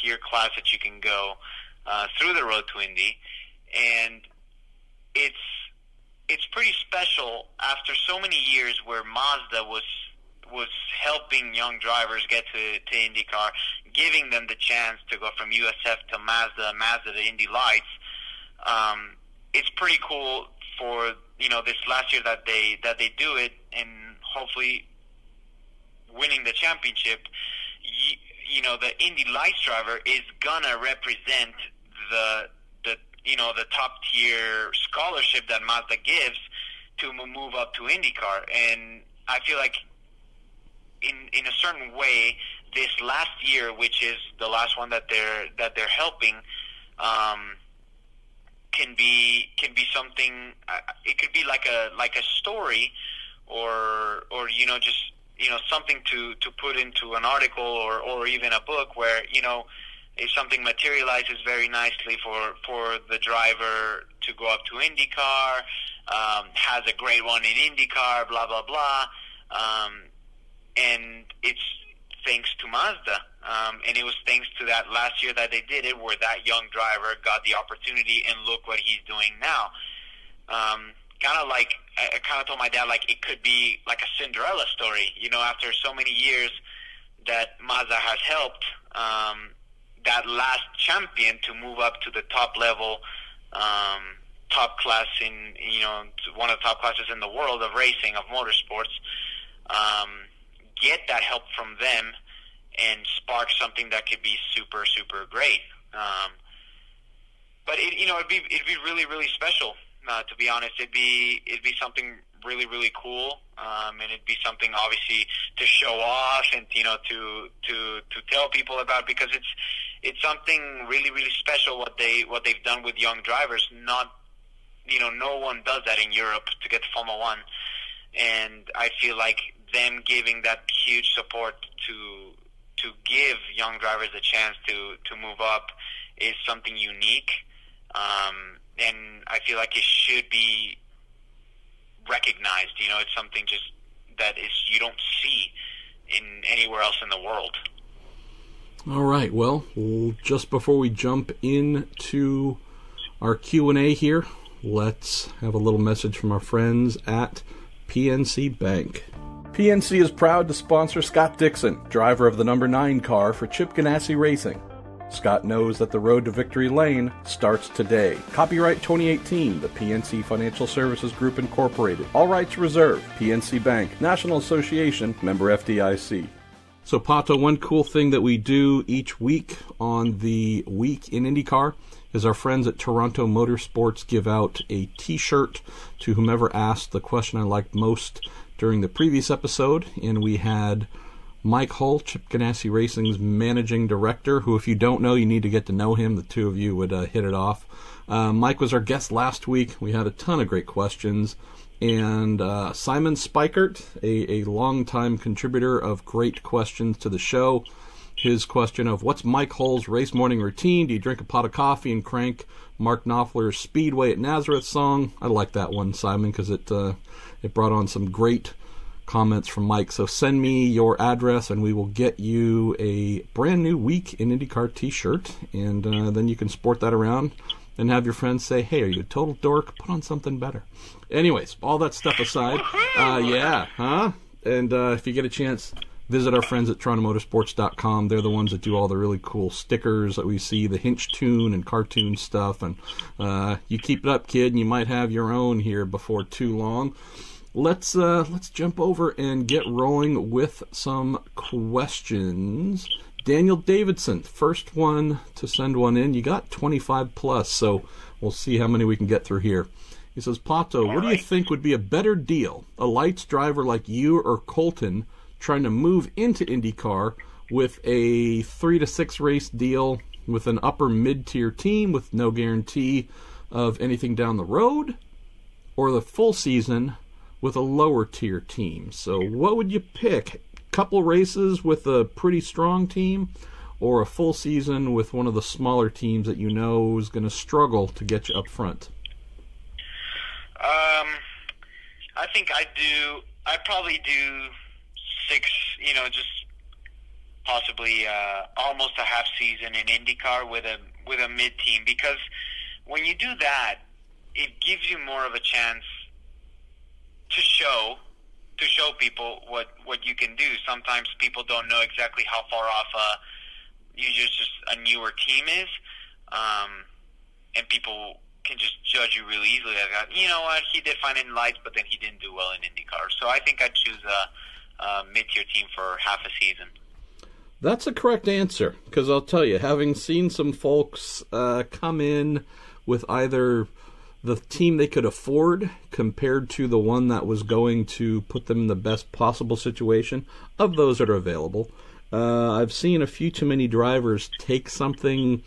tier class that you can go through the Road to Indy, and it's pretty special after so many years where Mazda was helping young drivers get to IndyCar, giving them the chance to go from USF to Mazda to Indy Lights. It's pretty cool for this last year that they do it, and hopefully winning the championship. The Indy Lights driver is gonna represent the top tier scholarship that Mazda gives to move up to IndyCar, and I feel like in a certain way, this last year, which is the last one that they're helping, can be something. It could be like a story, or just something to put into an article or even a book where if something materializes very nicely for the driver to go up to IndyCar, has a great one in IndyCar, blah blah blah, and it's thanks to Mazda, and it was thanks to that last year that they did it, where that young driver got the opportunity, and look what he's doing now. Kind of like, I kind of told my dad, like, it could be like a Cinderella story, after so many years that Mazda has helped that last champion to move up to the top level, top class in, one of the top classes in the world of racing, of motorsports, get that help from them and spark something that could be super, super great. But it'd be really, really special. To be honest, it'd be something really, really cool, and it'd be something obviously to show off and to tell people about, because it's something really, really special what they've done with young drivers. Not no one does that in Europe to get to Formula One, and I feel like them giving that huge support to give young drivers a chance to move up is something unique. And I feel like it should be recognized. It's something just that you don't see in anywhere else in the world. All right. Well, just before we jump into our Q&A here, let's have a little message from our friends at PNC Bank. PNC is proud to sponsor Scott Dixon, driver of the number 9 car for Chip Ganassi Racing. Scott knows that the road to victory lane starts today. Copyright 2018, the PNC Financial Services Group Incorporated. All rights reserved. PNC Bank, National Association, member FDIC. So, Pato, one cool thing that we do each week on the Week in IndyCar is our friends at Toronto Motorsports give out a T-shirt to whomever asked the question I liked most during the previous episode, and we had Mike Hull, Chip Ganassi Racing's managing director, who, if you don't know, you need to get to know him. The two of you would hit it off. Mike was our guest last week. We had a ton of great questions. And Simon Spikert, a longtime contributor of great questions to the show, his question of what's Mike Hull's race morning routine? Do you drink a pot of coffee and crank Mark Knopfler's Speedway at Nazareth song? I like that one, Simon, because it brought on some great comments from Mike. So send me your address and we will get you a brand new Week in IndyCar t-shirt, and then you can sport that around and have your friends say, hey, are you a total dork? Put on something better. Anyways, all that stuff aside, and if you get a chance, visit our friends at TorontoMotorsports.com. They're the ones that do all the really cool stickers that we see, the Hinch Tune and cartoon stuff, and you keep it up, kid, and you might have your own here before too long. Let's jump over and get rolling with some questions. Daniel Davidson, first one to send one in. You got 25 plus, so we'll see how many we can get through here. He says, Pato, what do you think would be a better deal? A lights driver like you or Colton trying to move into IndyCar with a 3 to 6 race deal with an upper mid-tier team with no guarantee of anything down the road, or the full season with a lower tier team? So what would you pick? Couple races with a pretty strong team, or a full season with one of the smaller teams that you know is going to struggle to get you up front? I think I'd probably do 6, just possibly almost a half season in IndyCar with a mid team, because when you do that, it gives you more of a chance to show people what you can do. Sometimes people don't know exactly how far off just a newer team is, and people can just judge you really easily. Like, you know what, he did fine in lights, but then he didn't do well in IndyCar. So I think I'd choose a mid-tier team for half a season. That's a correct answer, because I'll tell you, having seen some folks come in with either the team they could afford compared to the one that was going to put them in the best possible situation, of those that are available, I've seen a few too many drivers take something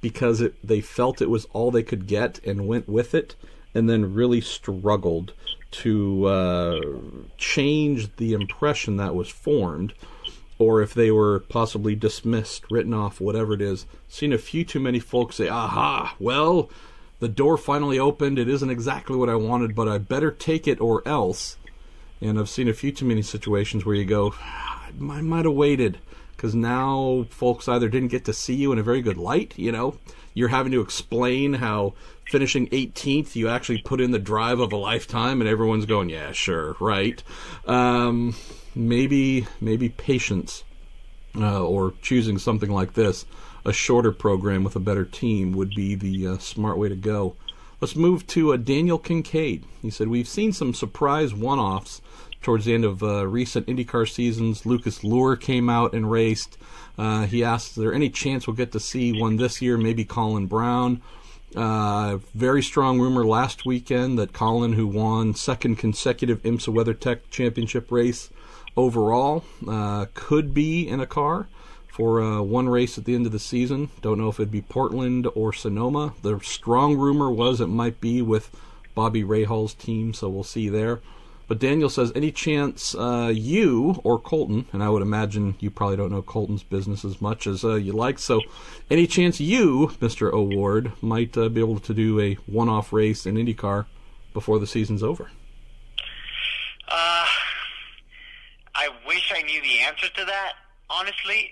because they felt it was all they could get and went with it, and then really struggled to change the impression that was formed, or if they were possibly dismissed, written off, whatever it is. Seen a few too many folks say, aha, well, the door finally opened, it isn't exactly what I wanted, but I better take it or else. And I've seen a few too many situations where you go, I might have waited, because now folks either didn't get to see you in a very good light, you're having to explain how finishing 18th, you actually put in the drive of a lifetime, and everyone's going, yeah, sure, right. Maybe patience, or choosing something like this, a shorter program with a better team, would be the smart way to go. Let's move to Daniel Kincaid. He said, we've seen some surprise one-offs towards the end of recent IndyCar seasons. Lucas Luhr came out and raced. He asked, is there any chance we'll get to see one this year, maybe Colin Brown? Very strong rumor last weekend that Colin, who won second consecutive IMSA WeatherTech Championship race overall, could be in a car for one race at the end of the season. Don't know if it'd be Portland or Sonoma. The strong rumor was it might be with Bobby Rahaal's team, so we'll see there. But Daniel says, any chance you or Colton, and I would imagine you probably don't know Colton's business as much as you like, so any chance you, Mr. O'Ward, might be able to do a one-off race in IndyCar before the season's over? I wish I knew the answer to that, honestly,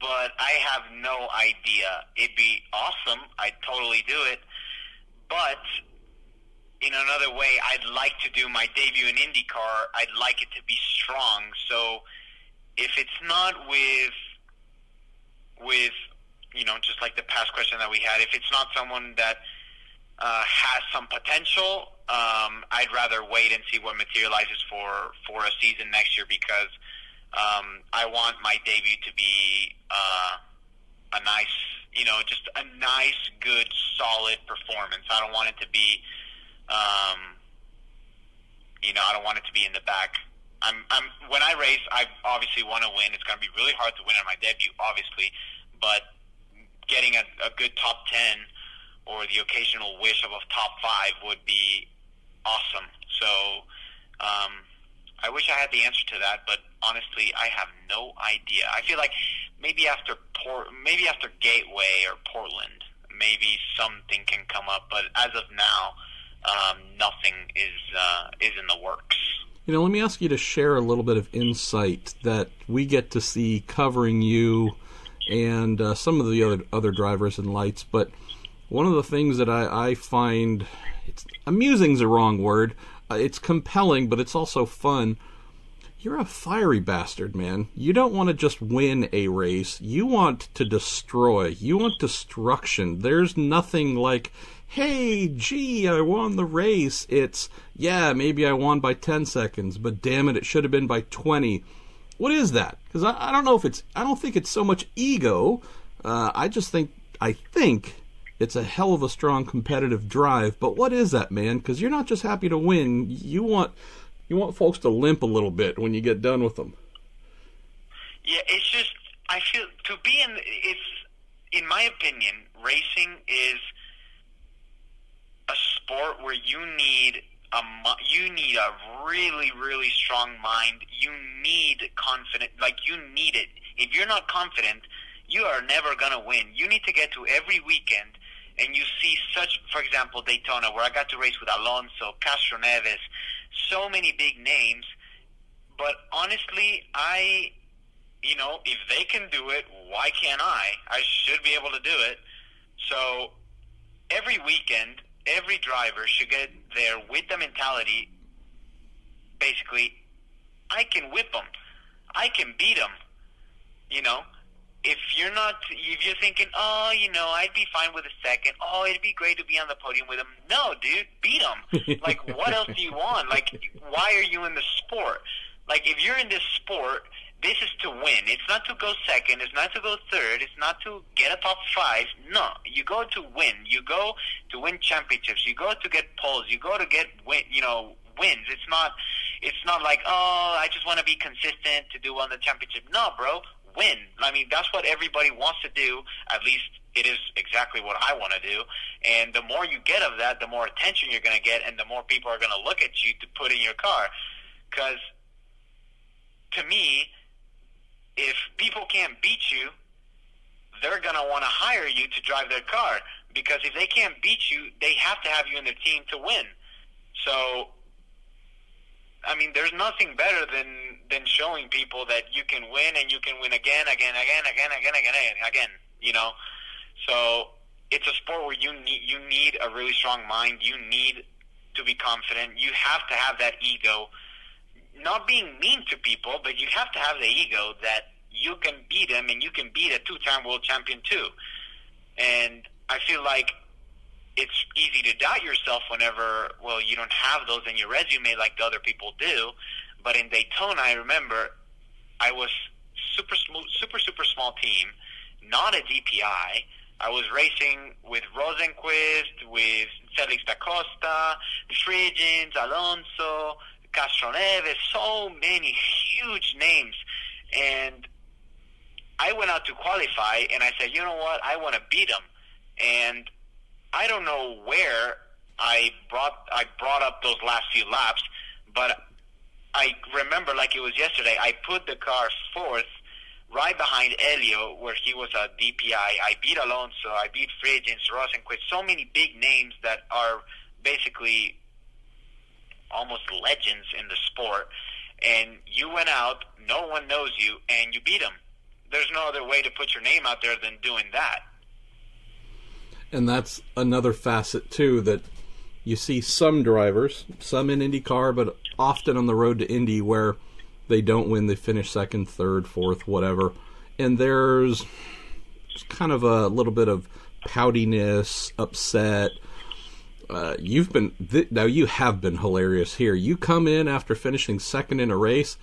but I have no idea. It'd be awesome. I'd totally do it. But in another way, I'd like to do my debut in IndyCar. I'd like it to be strong. So if it's not with just like the past question that we had, if it's not someone that has some potential, I'd rather wait and see what materializes for a season next year, because I want my debut to be a nice, just a nice, good, solid performance. I don't want it to be, I don't want it to be in the back. When I race, I obviously want to win. It's going to be really hard to win on my debut, obviously, but getting a good top 10 or the occasional wish of a top 5 would be awesome. So I wish I had the answer to that, but honestly, I have no idea. I feel like maybe after Gateway or Portland, maybe something can come up, but as of now, nothing is in the works. Let me ask you to share a little bit of insight that we get to see covering you and some of the other drivers and lights. But one of the things that I find, amusing is a wrong word, it's compelling, but it's also fun. You're a fiery bastard, man. You don't want to just win a race. You want to destroy. You want destruction. There's nothing like, hey, gee, I won the race. It's, yeah, maybe I won by 10 seconds, but damn it should have been by 20. What is that? Because I don't know if I don't think it's so much ego. I think it's a hell of a strong competitive drive. But what is that, man? Because you're not just happy to win. You want folks to limp a little bit when you get done with them. Yeah, it's just, I feel, in my opinion, racing is a sport where you need a really, really strong mind. You need confidence. You need it. If you're not confident, you are never going to win. You need to get to every weekend, and you see for example, Daytona, where I got to race with Alonso, Castro Neves, so many big names. But honestly, if they can do it, why can't I? I should be able to do it. So every weekend, every driver should get there with the mentality, basically, I can whip them. I can beat them. If you're thinking, I'd be fine with a second. Oh, it'd be great to be on the podium with them. No, dude, beat them. What else do you want? Why are you in the sport? If you're in this sport, this is to win. It's not to go second. It's not to go third. It's not to get a top 5. No, you go to win. You go to win championships. You go to get poles. You go to get wins. It's not like, I just want to be consistent to do on the championship. No, bro, win. That's what everybody wants to do, at least it is exactly what I want to do. And the more you get of that, the more attention you're going to get, and the more people are going to look at you to put in your car. Because to me, if people can't beat you, they're going to want to hire you to drive their car. Because if they can't beat you, they have to have you in their team to win. So, I mean, there's nothing better than showing people that you can win, and you can win again, you know. So it's a sport where you need a really strong mind. You need to be confident. You have to have that ego. Not being mean to people, but you have to have the ego that you can beat them, and you can beat a two-time world champion too. And I feel like it's easy to doubt yourself whenever, well, you don't have those in your resume like the other people do. But in Daytona, I remember I was super small team, not a DPI. I was racing with Rosenquist, with Felix da Costa, Friggins, Alonso, Castroneves, so many huge names. And I went out to qualify, and I said, you know what, I want to beat them. And I don't know where I brought up those last few laps, but I remember like it was yesterday, I put the car fourth right behind Elio, where he was a DPI. I beat Alonso, I beat Friggins, Rosenquist, so many big names that are basically almost legends in the sport. And you went out, no one knows you, and you beat them. There's no other way to put your name out there than doing that. And that's another facet, too, that you see some drivers, some in IndyCar, but often on the road to Indy, where they don't win, they finish second, third, fourth, whatever. And there's kind of a little bit of poutiness, upset. You have been hilarious here. You come in after finishing second in a race,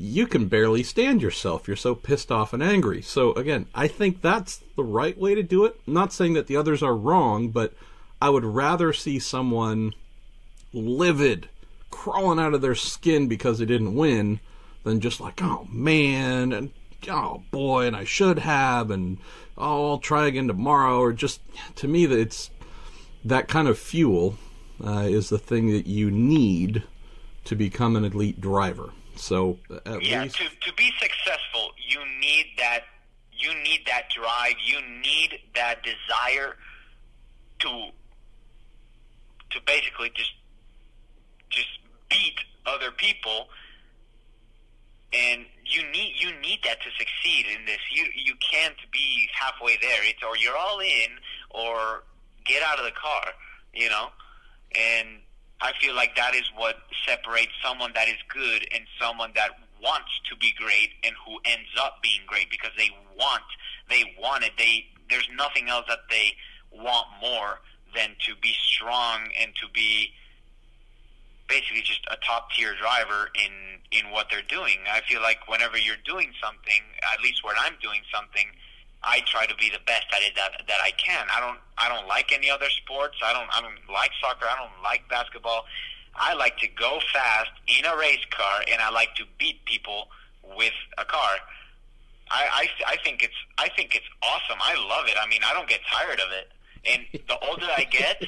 you can barely stand yourself. You're so pissed off and angry. So, again, I think that's the right way to do it. I'm not saying that the others are wrong, but I would rather see someone livid, crawling out of their skin because they didn't win, than just like, oh, man, and oh, boy, and I should have, and oh, I'll try again tomorrow. Or just, to me, it's that kind of fuel is the thing that you need to become an elite driver. So at least to be successful, you need that drive, you need that desire to basically just beat other people, and you need that to succeed in this. You can't be halfway there. It's or you're all in or get out of the car, you know? And I feel like that is what separates someone that is good and someone that wants to be great and who ends up being great because they want it. There's nothing else that they want more than to be strong and to be basically just a top-tier driver in what they're doing. I feel like whenever you're doing something, at least when I'm doing something, I try to be the best at it that I can. I don't like any other sports. I don't like soccer. I don't like basketball. I like to go fast in a race car, and I like to beat people with a car. I think it's awesome. I love it. I mean, I don't get tired of it. And the older I get,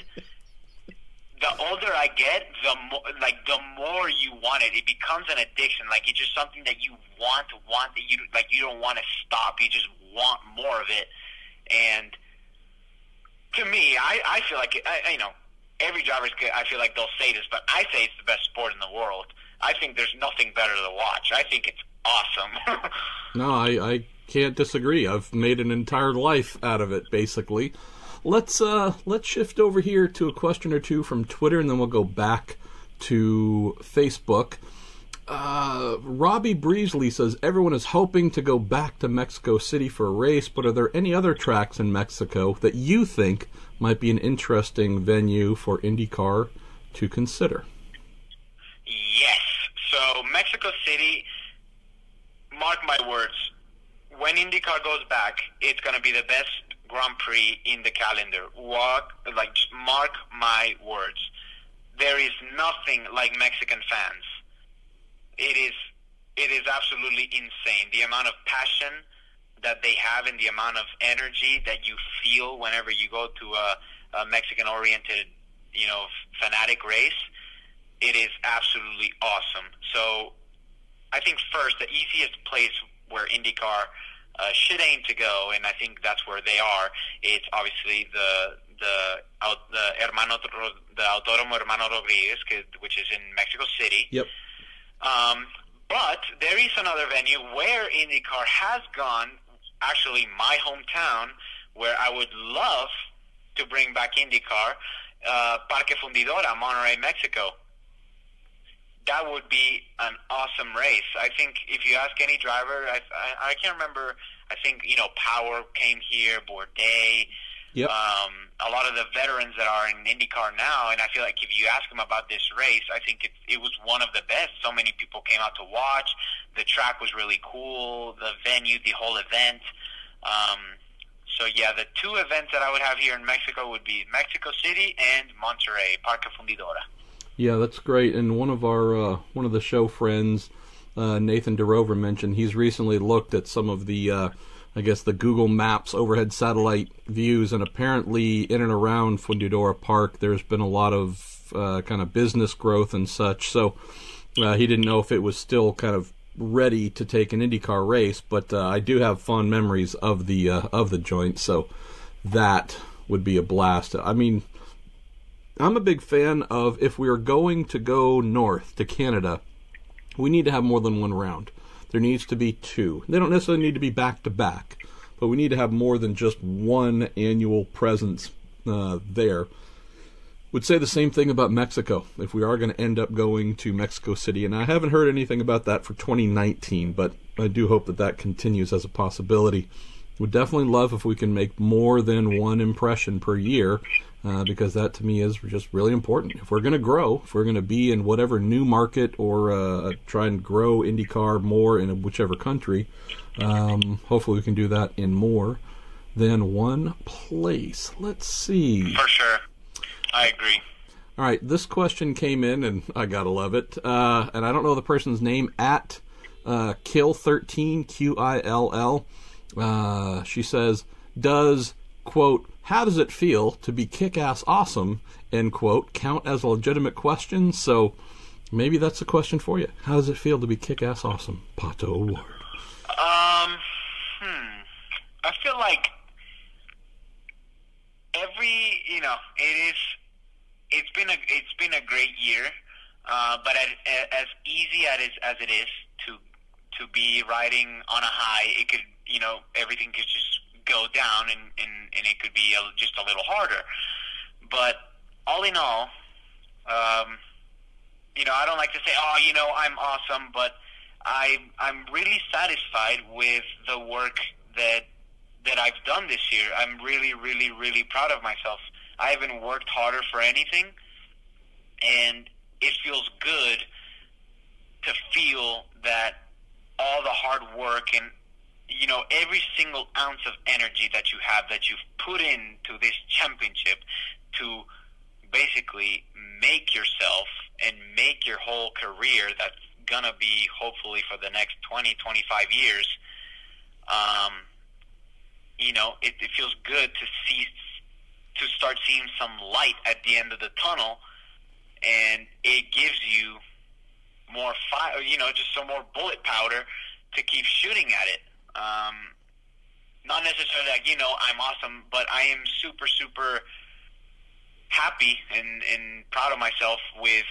the more you want it. It becomes an addiction. Like it's just something that you want that you don't want to stop. You just want more of it. And to me, I feel like every driver's good. I feel like they'll say this, but I say it's the best sport in the world. I think there's nothing better to watch. I think it's awesome. No, I can't disagree. I've made an entire life out of it, basically. Let's shift over here to a question or two from Twitter, and then we'll go back to Facebook. Robbie Breesley says, everyone is hoping to go back to Mexico City for a race, but are there any other tracks in Mexico that you think might be an interesting venue for IndyCar to consider? Yes. So Mexico City, mark my words, when IndyCar goes back, it's going to be the best Grand Prix in the calendar. Mark my words. There is nothing like Mexican fans. It is absolutely insane. The amount of passion, that they have and the amount of energy that you feel whenever you go to a Mexican-oriented, fanatic race, it is absolutely awesome. So I think first, the easiest place where IndyCar should aim to go, and I think that's where they are, it's obviously the Autódromo Hermano Rodriguez, which is in Mexico City. Yep. But there is another venue where IndyCar has gone, actually my hometown, where I would love to bring back IndyCar, Parque Fundidora, Monterrey, Mexico. That would be an awesome race. I think if you ask any driver, I can't remember, I think, Power came here, Bourdais, yep. A lot of the veterans that are in IndyCar now, and I feel like if you ask them about this race, I think it was one of the best. So many people came out to watch. The track was really cool, the venue, the whole event. So, yeah, the two events that I would have here in Mexico would be Mexico City and Monterrey, Parque Fundidora. Yeah, that's great. And one of the show friends, Nathan DeRover, mentioned he's recently looked at some of the, the Google Maps overhead satellite views, and apparently in and around Fundidora Park there's been a lot of kind of business growth and such. So he didn't know if it was still kind of ready to take an IndyCar race, but I do have fond memories of the joint, so that would be a blast. I mean, I'm a big fan of, if we are going to go north to Canada, we need to have more than one round. There needs to be two. They don't necessarily need to be back-to-back, but we need to have more than just one annual presence there. Would say the same thing about Mexico, if we are going to end up going to Mexico City. And I haven't heard anything about that for 2019, but I do hope that continues as a possibility. Would definitely love if we can make more than one impression per year, because that to me is just really important. If we're going to grow, if we're going to be in whatever new market or try and grow IndyCar more in whichever country, hopefully we can do that in more than one place. Let's see. For sure. I agree. All right, this question came in, and I gotta love it. And I don't know the person's name, at Kill13, Qill. She says, does, quote, how does it feel to be kick-ass awesome, end quote, count as a legitimate question? So maybe that's a question for you. How does it feel to be kick-ass awesome? Pato Award. I feel like it's been a great year, but as easy as it is to be riding on a high, it could, everything could just go down and it could be just a little harder. But all in all, I don't like to say, I'm awesome, but I'm really satisfied with the work that I've done this year. I'm really, really, really proud of myself. I haven't worked harder for anything, and it feels good to feel that all the hard work and, every single ounce of energy that you have, that you've put into this championship to basically make yourself and make your whole career that's going to be hopefully for the next 20, 25 years, it feels good to start seeing some light at the end of the tunnel, and it gives you more fire, just some more bullet powder to keep shooting at it. Not necessarily like, I'm awesome, but I am super, super happy and proud of myself with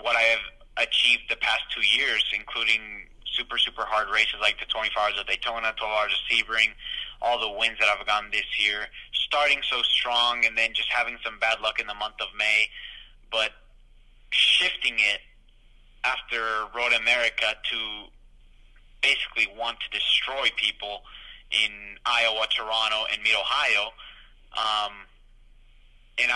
what I have achieved the past 2 years, including super, super hard races like the 24 Hours of Daytona, 12 Hours of Sebring, all the wins that I've gotten this year, starting so strong and then just having some bad luck in the month of May, but shifting it after Road America to basically want to destroy people in Iowa, Toronto, and Mid-Ohio. And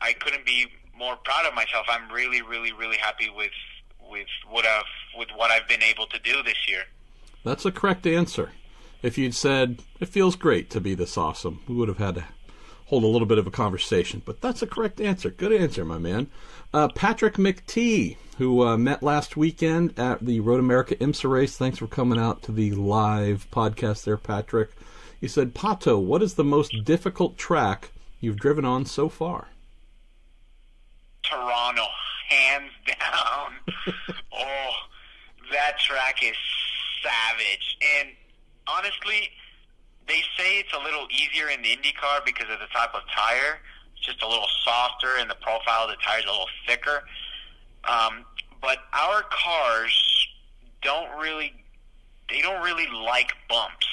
I couldn't be more proud of myself. I'm really, really, really happy with what I've been able to do this year. That's a correct answer. If you'd said, it feels great to be this awesome, we would have had to hold a little bit of a conversation. But that's a correct answer. Good answer, my man. Patrick McTee, who met last weekend at the Road America IMSA race. Thanks for coming out to the live podcast there, Patrick. He said, Pato, what is the most difficult track you've driven on so far? Toronto, hands down. Oh, that track is savage. And honestly, they say it's a little easier in the IndyCar because of the type of tire. It's just a little softer, and the profile of the tire is a little thicker. But our cars don't really like bumps.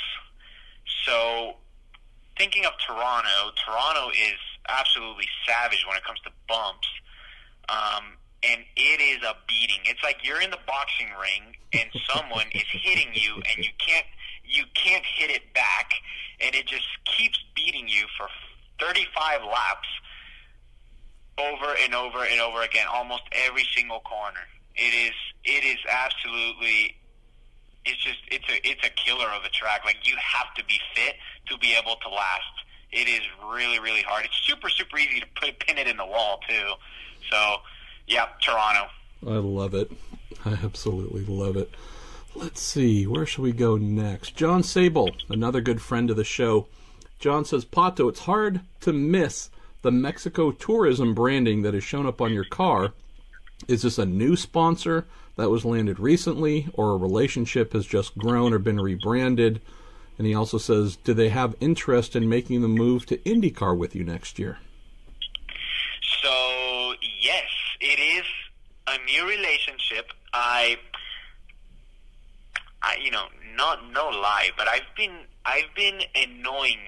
So thinking of Toronto is absolutely savage when it comes to bumps. And it is a beating. It's like you're in the boxing ring and someone is hitting you and you can't hit it back, and it just keeps beating you for 35 laps over and over and over again, almost every single corner. It is absolutely, it's a killer of a track. Like, you have to be fit to be able to last. It is really, really hard. It's super, super easy to pin it in the wall too. So, yeah, Toronto. I love it. I absolutely love it. Let's see, where should we go next? John Sable, another good friend of the show. John says, Pato, it's hard to miss the Mexico tourism branding that has shown up on your car. Is this a new sponsor that was landed recently, or a relationship has just grown or been rebranded? And he also says, do they have interest in making the move to IndyCar with you next year? So, yes, it is a new relationship. I no lie, but I've been annoying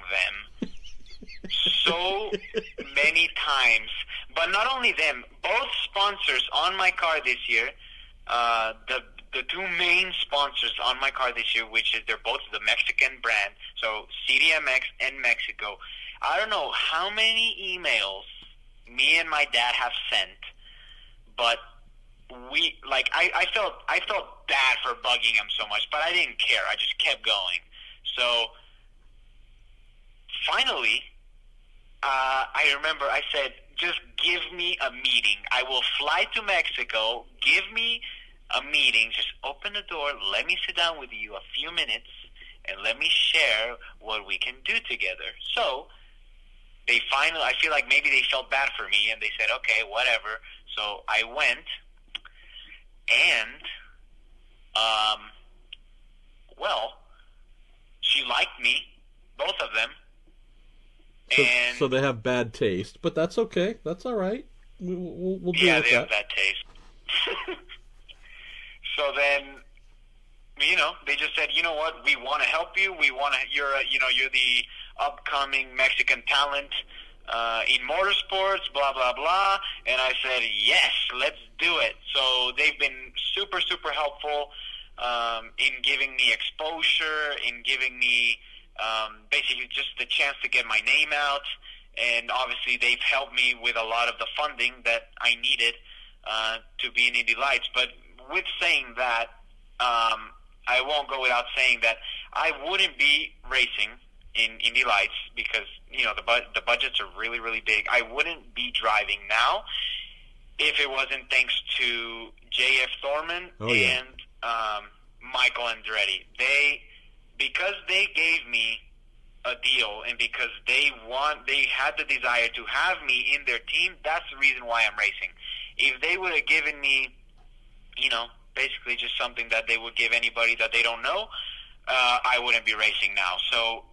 them so many times. But not only them, both sponsors on my car this year, the two main sponsors on my car this year, which is they're both the Mexican brand, so CDMX and Mexico. I don't know how many emails me and my dad have sent, but I felt bad for bugging him so much, but I didn't care. I just kept going. So finally, I remember I said, just give me a meeting. I will fly to Mexico. Give me a meeting. Just open the door. Let me sit down with you a few minutes, and let me share what we can do together. So they finally, I feel like maybe they felt bad for me, and they said, okay, whatever. So I went, and, she liked me, both of them. So they have bad taste, but that's okay. That's all right. We'll deal with that. Yeah, they have bad taste. So then, they just said, you know what, we want to help you. You're the upcoming Mexican talent in motorsports, blah, blah, blah. And I said, yes, let's do it. So they've been super, super helpful in giving me exposure, in giving me basically just the chance to get my name out. And obviously they've helped me with a lot of the funding that I needed to be in Indy Lights. But with saying that, I won't go without saying that I wouldn't be racing in Indy Lights because, the budgets are really, really big. I wouldn't be driving now if it wasn't thanks to J.F. Thorman and Michael Andretti. Because they gave me a deal and because they had the desire to have me in their team, that's the reason why I'm racing. If they would have given me, basically just something that they would give anybody that they don't know, I wouldn't be racing now. So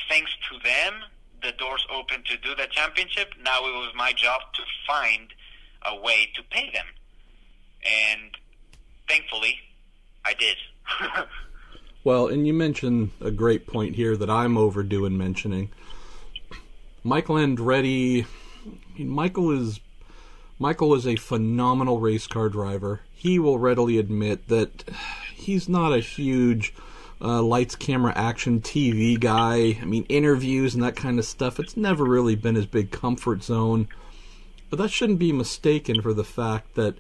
thanks to them, the doors open to do the championship. Now it was my job to find a way to pay them. And thankfully, I did. Well, and you mentioned a great point here that I'm overdue in mentioning. Michael Andretti, Michael is a phenomenal race car driver. He will readily admit that he's not a huge lights, camera, action, TV guy. I mean, interviews and that kind of stuff, it's never really been his big comfort zone. But that shouldn't be mistaken for the fact that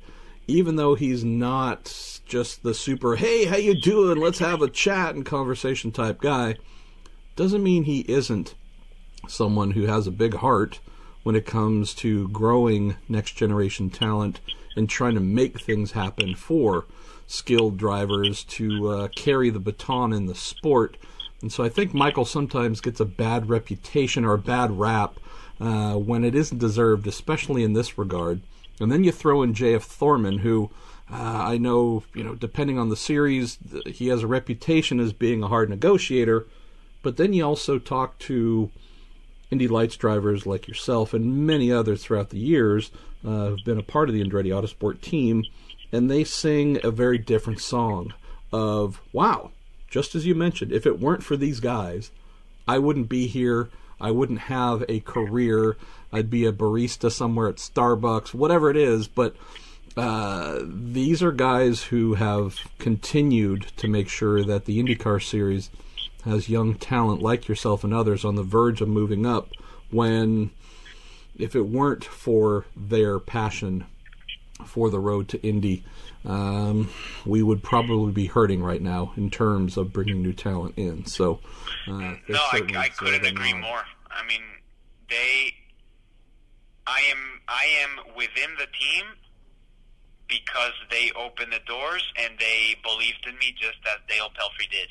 even though he's not just the super, hey, how you doing, let's have a chat and conversation type guy, doesn't mean he isn't someone who has a big heart when it comes to growing next-generation talent and trying to make things happen for skilled drivers to carry the baton in the sport. And so I think Michael sometimes gets a bad reputation or a bad rap when it isn't deserved, especially in this regard. And then you throw in J.F. Thorman, who I know, depending on the series, he has a reputation as being a hard negotiator. But then you also talk to Indy Lights drivers like yourself and many others throughout the years who've been a part of the Andretti Autosport team, and they sing a very different song of, wow, just as you mentioned, if it weren't for these guys, I wouldn't be here, I wouldn't have a career, I'd be a barista somewhere at Starbucks, whatever it is, but these are guys who have continued to make sure that the IndyCar series has young talent like yourself and others on the verge of moving up when, if it weren't for their passion for the road to Indy, we would probably be hurting right now in terms of bringing new talent in. So, no, I couldn't agree more. I mean, I am within the team because they opened the doors and they believed in me just as Dale Pelfrey did.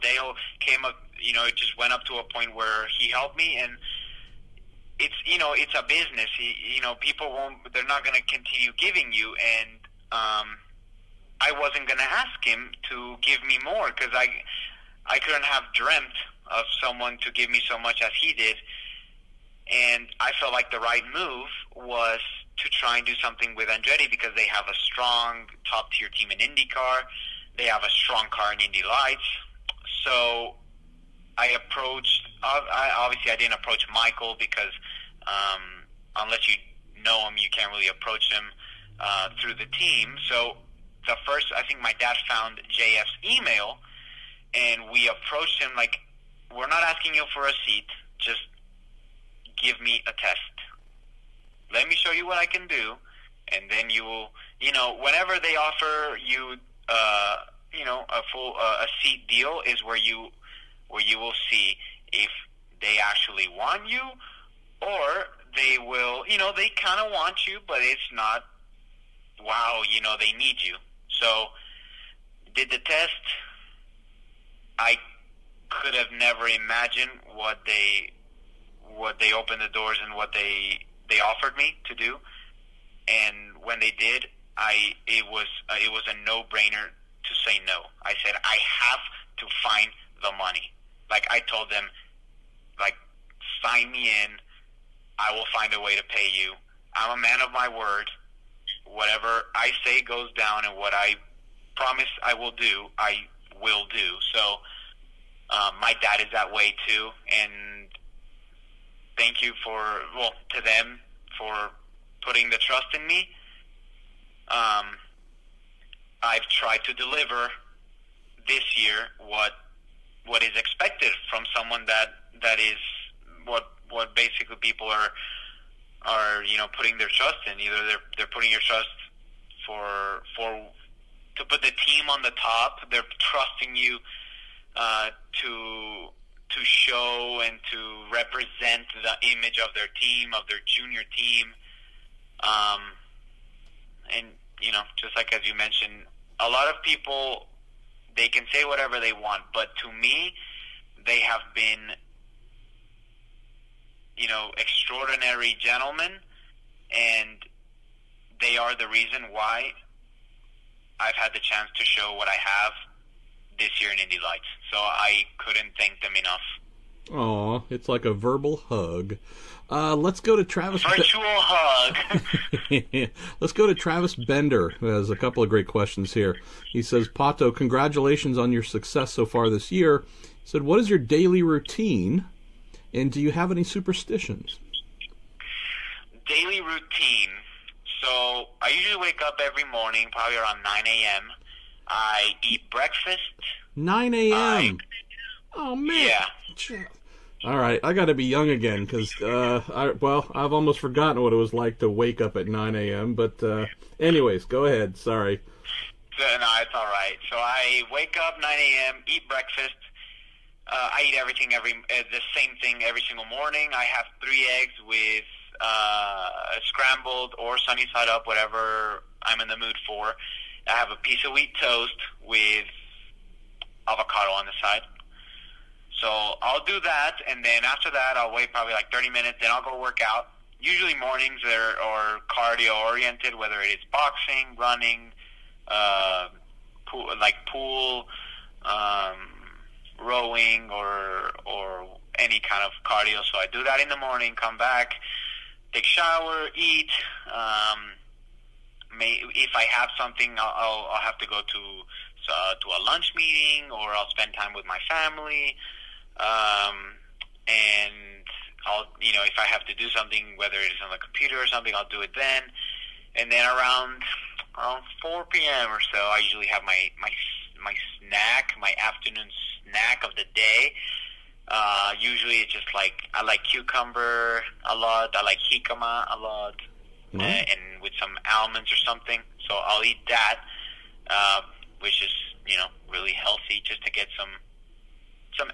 Dale came up, it just went up to a point where he helped me, and it's a business. People they're not going to continue giving you, and I wasn't going to ask him to give me more because I couldn't have dreamt of someone to give me so much as he did, and I felt like the right move was to try and do something with Andretti because they have a strong top-tier team in IndyCar. They have a strong car in Indy Lights. So I approached, obviously I didn't approach Michael because unless you know him, you can't really approach him through the team. So I think my dad found JF's email, and we approached him like, we're not asking you for a seat, just give me a test. Let me show you what I can do, and then you will, whenever they offer you a seat deal is where you will see if they actually want you, or they will, they kind of want you, but it's not, wow, they need you. So, did the test. I could have never imagined what they opened the doors and what they offered me to do, and when they did, it was a no-brainer to say no. I said, I have to find the money. Like, I told them, sign me in. I will find a way to pay you. I'm a man of my word. Whatever I say goes down, and what I promise I will do, I will do. So, my dad is that way too, and thank you to them for putting the trust in me. I've tried to deliver this year what is expected from someone that is what basically people are putting their trust in. Either they're putting your trust to put the team on the top. They're trusting you to show and to represent the image of their team, of their junior team. And just like as you mentioned, a lot of people, they can say whatever they want, but to me, they have been, extraordinary gentlemen, and they are the reason why I've had the chance to show what I have this year in Indy Lights. So I couldn't thank them enough. Aw, it's like a verbal hug. Let's go to Travis. Virtual hug. Let's go to Travis Bender, who has a couple of great questions here. He says, Pato, congratulations on your success so far this year. He said, what is your daily routine, and do you have any superstitions? Daily routine. So I usually wake up every morning, probably around 9 a.m. I eat breakfast. 9 a.m.? Oh, man. Yeah. All right, I got to be young again because, I've almost forgotten what it was like to wake up at 9 a.m. But anyways, go ahead. Sorry. No, it's all right. So I wake up 9 a.m., eat breakfast. I eat everything the same thing every single morning. I have 3 eggs with scrambled or sunny side up, whatever I'm in the mood for. I have a piece of wheat toast with avocado on the side. So I'll do that, and then after that, I'll wait probably like 30 minutes. Then I'll go work out. Usually mornings are cardio-oriented, whether it is boxing, running, pool, rowing, or any kind of cardio. So I do that in the morning, come back, take a shower, eat. If I have something, I'll have to go to a lunch meeting, or I'll spend time with my family. And I'll, if I have to do something, whether it's on the computer or something, I'll do it then. And then around 4 p.m. or so, I usually have my snack, my afternoon snack of the day. Usually it's just I like cucumber a lot. I like jicama a lot, and with some almonds or something. So I'll eat that, which is really healthy, just to get some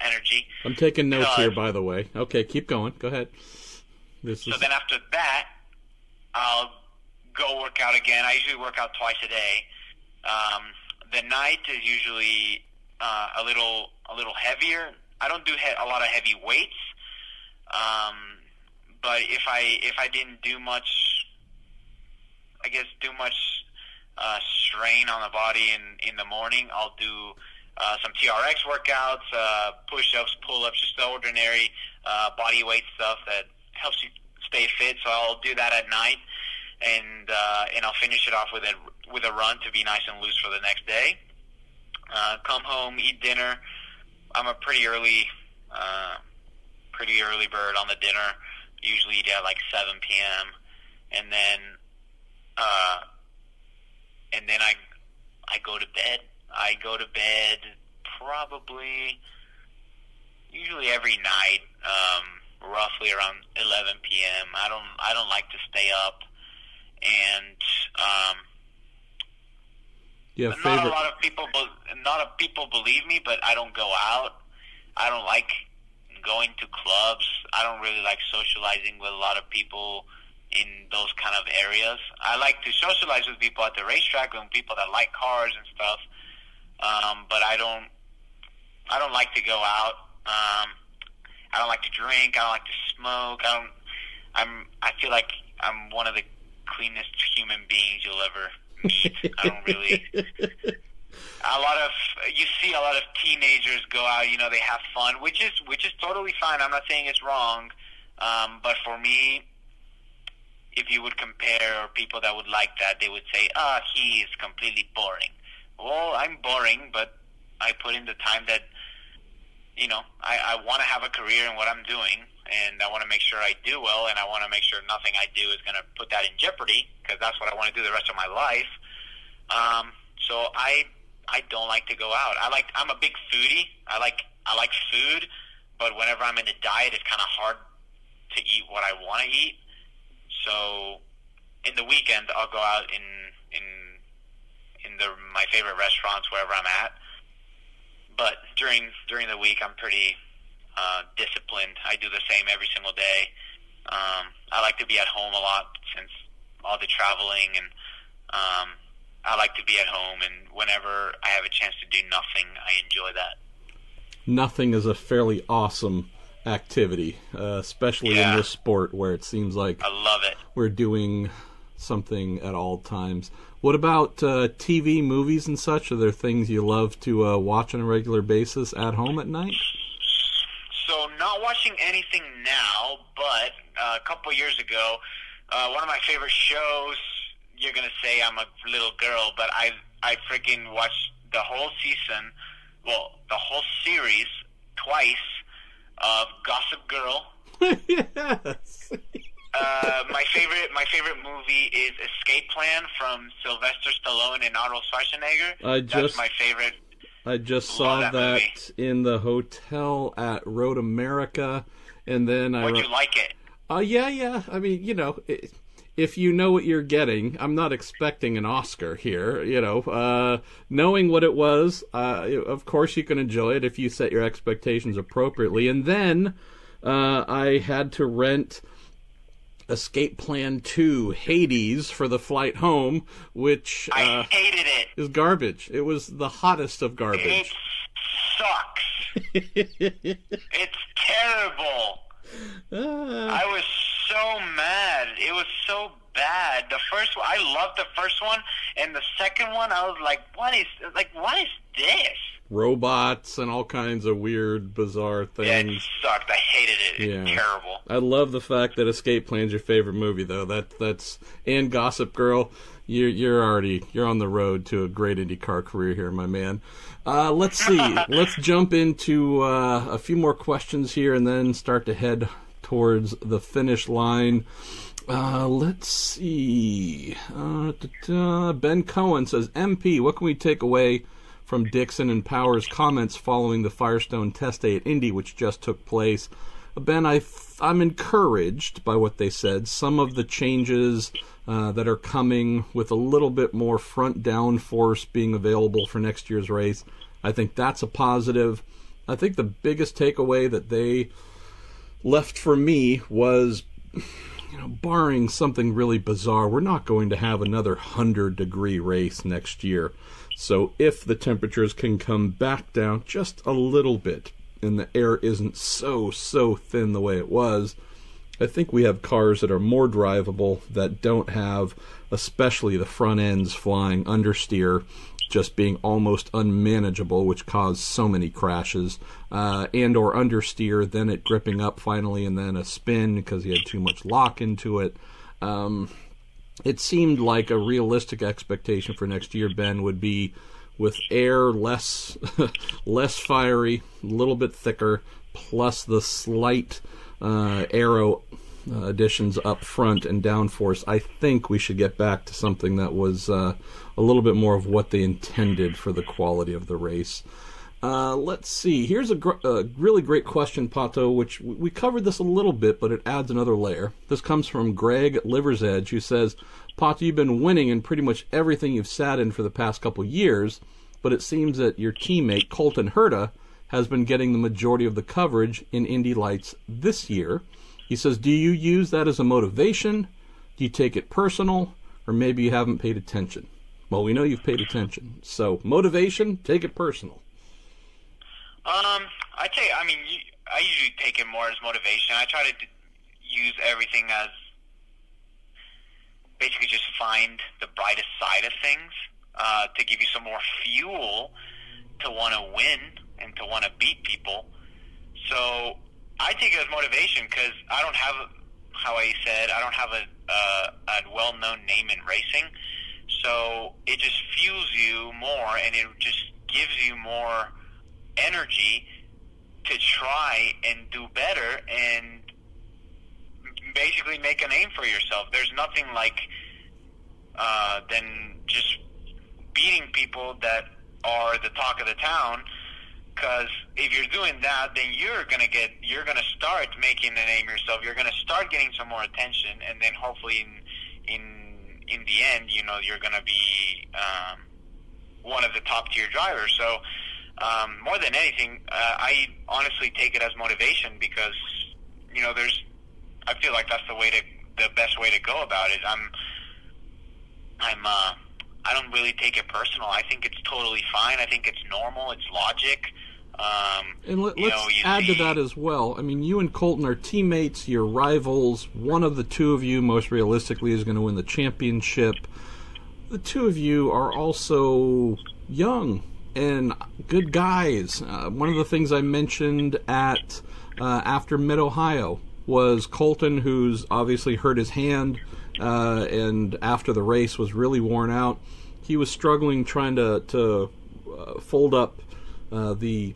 energy. I'm taking notes here, by the way. Okay, keep going. Go ahead. So then after that, I'll go work out again. I usually work out twice a day. The night is usually a little heavier. I don't do a lot of heavy weights, but if I didn't do much, strain on the body in the morning, I'll do some TRX workouts, push-ups, pull-ups, just the ordinary body weight stuff that helps you stay fit. So I'll do that at night, and I'll finish it off with a run to be nice and loose for the next day. Come home, eat dinner. I'm a pretty early bird on the dinner. Usually eat at like 7 p.m. and then I go to bed. I go to bed usually every night, roughly around 11 p.m. I don't like to stay up, and not a lot of people believe me, but I don't go out. I don't like going to clubs. I don't really like socializing with a lot of people in those kind of areas. I like to socialize with people at the racetrack and people that like cars and stuff. But I don't like to go out. I don't like to drink. I don't like to smoke. I feel like I'm one of the cleanest human beings you'll ever meet. I don't really. You see a lot of teenagers go out. They have fun, which is totally fine. I'm not saying it's wrong. But for me, if you would compare people that would like that, they would say, he is completely boring. Well, I'm boring, but I put in the time that, I want to have a career in what I'm doing, and I want to make sure I do well, and I want to make sure nothing I do is going to put that in jeopardy, because that's what I want to do the rest of my life. So I don't like to go out. I'm a big foodie. I like food, but whenever I'm in a diet, it's kind of hard to eat what I want to eat. So in the weekend, I'll go out in my favorite restaurants wherever I'm at. But during the week, I'm pretty disciplined. I do the same every single day. I like to be at home a lot since all the traveling, and I like to be at home. And whenever I have a chance to do nothing, I enjoy that. Nothing is a fairly awesome activity, especially in this sport where it seems like I love it. We're doing something at all times. What about TV, movies, and such? Are there things you love to watch on a regular basis at home at night? So, not watching anything now, but a couple years ago, one of my favorite shows. You're gonna say I'm a little girl, but I freaking watched the whole season, the whole series twice of Gossip Girl. Yes. My favorite movie is Escape Plan from Sylvester Stallone and Arnold Schwarzenegger. That's my favorite. I just saw that in the hotel at Road America, and then Would you like it? Yeah. I mean, if you know what you're getting, I'm not expecting an Oscar here, knowing what it was, of course you can enjoy it if you set your expectations appropriately. And then I had to rent Escape Plan 2 Hades for the flight home, which I hated it. Is garbage. It was the hottest of garbage. It sucks. It's terrible. I was so mad. It was so bad. The first one, I loved the first one, and the second one, I was like, what is this? Robots and all kinds of weird, bizarre things. Yeah, it sucked. I hated it. It's terrible. I love the fact that Escape Plan's your favorite movie, though. That's and Gossip Girl. You're on the road to a great IndyCar career here, my man. Let's see. Let's jump into a few more questions here and then start to head towards the finish line. Let's see. Ben Cohen says, MP, what can we take away from Dixon and Power's comments following the Firestone test day at Indy, which just took place? Ben, I'm encouraged by what they said. Some of the changes that are coming with a little bit more front downforce being available for next year's race, I think that's a positive. I think the biggest takeaway that they left for me was, barring something really bizarre, we're not going to have another 100-degree race next year. So if the temperatures can come back down just a little bit and the air isn't so thin the way it was, I think we have cars that are more drivable, that don't have, especially the front ends flying understeer, just being almost unmanageable, which caused so many crashes, and or understeer, then it gripping up finally, and then a spin because he had too much lock into it. It seemed like a realistic expectation for next year, Ben, would be with air less fiery, a little bit thicker, plus the slight aero additions up front and downforce. I think we should get back to something that was a little bit more of what they intended for the quality of the race. Let's see. Here's a really great question, Pato, which we covered this a little bit, but it adds another layer. This comes from Greg Liver's Edge, who says, Pato, you've been winning in pretty much everything you've sat in for the past couple years, but it seems that your teammate, Colton Herta, has been getting the majority of the coverage in Indy Lights this year. He says, do you use that as a motivation? Do you take it personal? Or maybe you haven't paid attention? Well, we know you've paid attention. So, motivation, take it personal. I usually take it more as motivation. I try to use everything as basically just find the brightest side of things to give you some more fuel to want to win and to want to beat people. So I take it as motivation because I don't have, I don't have a well-known name in racing. So it just fuels you more, and it just gives you more energy to try and do better and basically make a name for yourself. There's nothing like than just beating people that are the talk of the town, because if you're doing that, then you're gonna start making a name yourself. You're gonna start getting some more attention, and then hopefully in the end, you're gonna be one of the top tier drivers. So more than anything, I honestly take it as motivation because I feel like that's the best way to go about it. I don't really take it personal. I think it's totally fine. I think it's normal. It's logic. And let's add to that as well. I mean, you and Colton are teammates, you're rivals. One of the two of you, most realistically, is going to win the championship. The two of you are also young and good guys. One of the things I mentioned at after Mid-Ohio was Colton, who's obviously hurt his hand, and after the race was really worn out. He was struggling trying to fold up the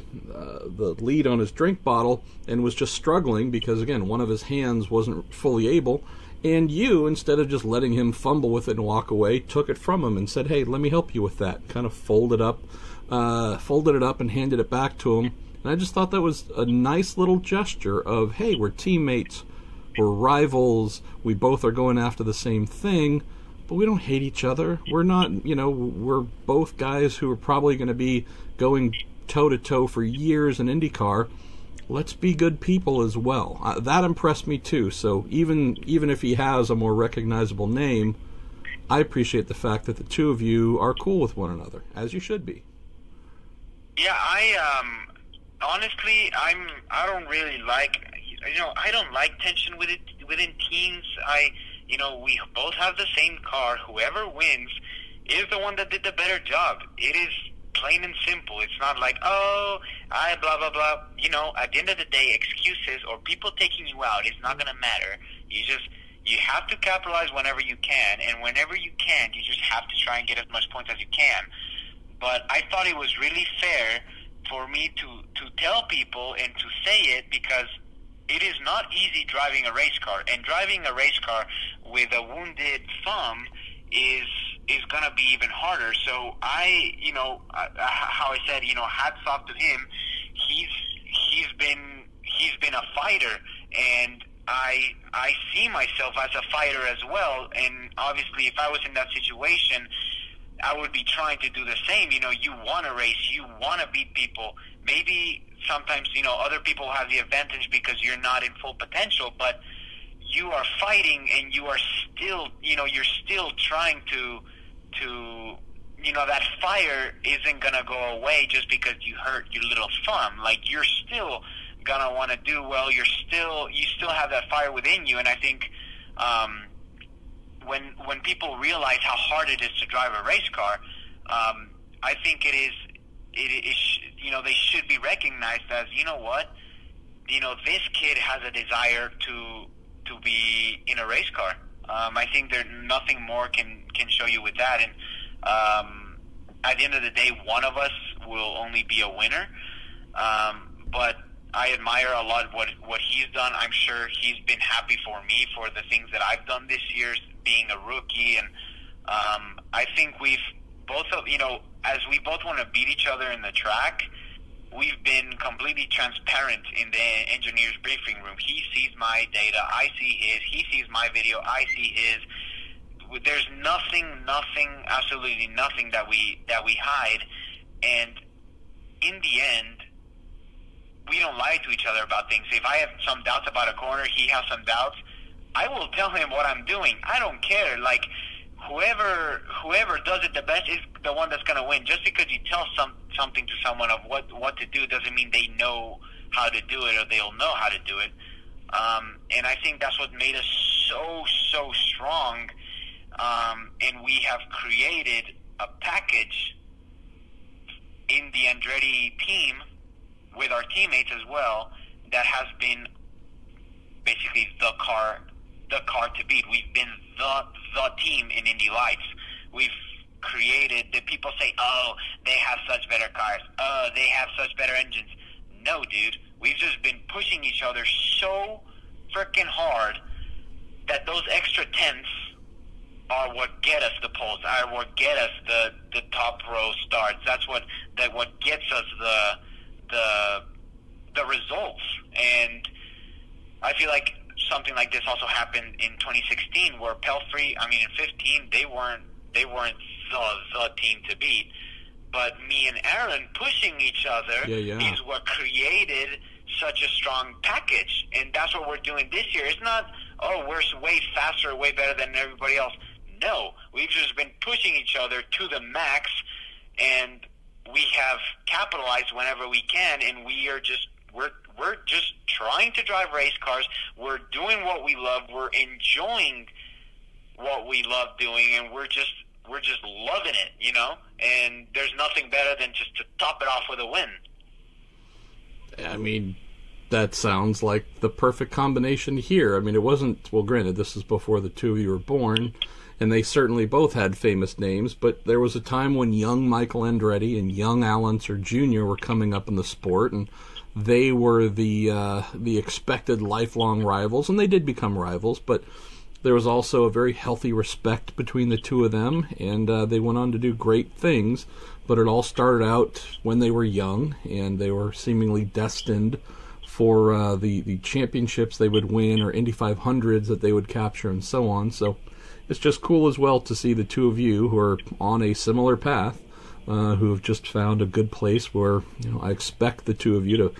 lead on his drink bottle, and was just struggling because, again, one of his hands wasn't fully able. And you, instead of just letting him fumble with it and walk away, took it from him and said, "Hey, let me help you with that." Kind of folded it up and handed it back to him. And I just thought that was a nice little gesture of, hey, we're teammates, we're rivals, we both are going after the same thing, but we don't hate each other. We're not, we're both guys who are probably going to be going toe-to-toe for years in IndyCar. Let's be good people as well. That impressed me too. So even if he has a more recognizable name, I appreciate the fact that the two of you are cool with one another, as you should be. Yeah, honestly, I don't really like, I don't like tension within teams. We both have the same car. Whoever wins is the one that did the better job. It is plain and simple. It's not like, I blah, blah, blah. At the end of the day, excuses or people taking you out is not going to matter. You have to capitalize whenever you can, and whenever you can't, you just have to try and get as much points as you can. But I thought it was really fair for me to tell people and to say it, because it is not easy driving a race car, and driving a race car with a wounded thumb is going to be even harder. So how I said, hats off to him. He's been a fighter, and I see myself as a fighter as well. And obviously, if I was in that situation, I would be trying to do the same. You want to race, you want to beat people. Maybe sometimes, other people have the advantage because you're not in full potential, but you are fighting and you are still, you're still trying to, that fire isn't going to go away just because you hurt your little thumb. Like, you're still going to want to do well. You still have that fire within you. And I think, when people realize how hard it is to drive a race car, I think it is, they should be recognized as, this kid has a desire to be in a race car. I think nothing more can show you with that. And at the end of the day, one of us will only be a winner. But I admire a lot what he's done. I'm sure he's been happy for me for the things that I've done this year, being a rookie. And I think we've both, as we both want to beat each other in the track, we've been completely transparent in the engineer's briefing room. He sees my data, I see his. He sees my video, I see his. There's nothing, absolutely nothing that we hide. And in the end, we don't lie to each other about things. If I have some doubts about a corner, he has some doubts, I will tell him what I'm doing. I don't care. Like, whoever does it the best is the one that's going to win. Just because you tell something to someone of what to do doesn't mean they know how to do it or they'll know how to do it. And I think that's what made us so strong. And we have created a package in the Andretti team with our teammates as well that has been basically the car to beat. We've been the team in Indy Lights. We've created the people say, they have such better cars. They have such better engines. No, dude. We've just been pushing each other so freaking hard that those extra tenths are what get us the poles, are what get us the top row starts. That's what gets us the results. And I feel like something like this also happened in 2016, where Pelfrey, in 15, they weren't the team to beat. But me and Aaron pushing each other is what created such a strong package. And that's what we're doing this year. It's not, we're way faster, way better than everybody else. No, we've just been pushing each other to the max, and we have capitalized whenever we can, and we're just trying to drive race cars. We're doing what we love. We're enjoying what we love doing, and we're just loving it, And there's nothing better than just to top it off with a win. That sounds like the perfect combination here. It wasn't, well, granted, this is before the two of you were born, and they certainly both had famous names, but there was a time when young Michael Andretti and young Al Unser Jr. were coming up in the sport, and they were the expected lifelong rivals, and they did become rivals, but there was also a very healthy respect between the two of them, and they went on to do great things, but it all started out when they were young, and they were seemingly destined for the championships they would win or Indy 500s that they would capture and so on. So it's just cool as well to see the two of you who are on a similar path, who have just found a good place where I expect the two of you to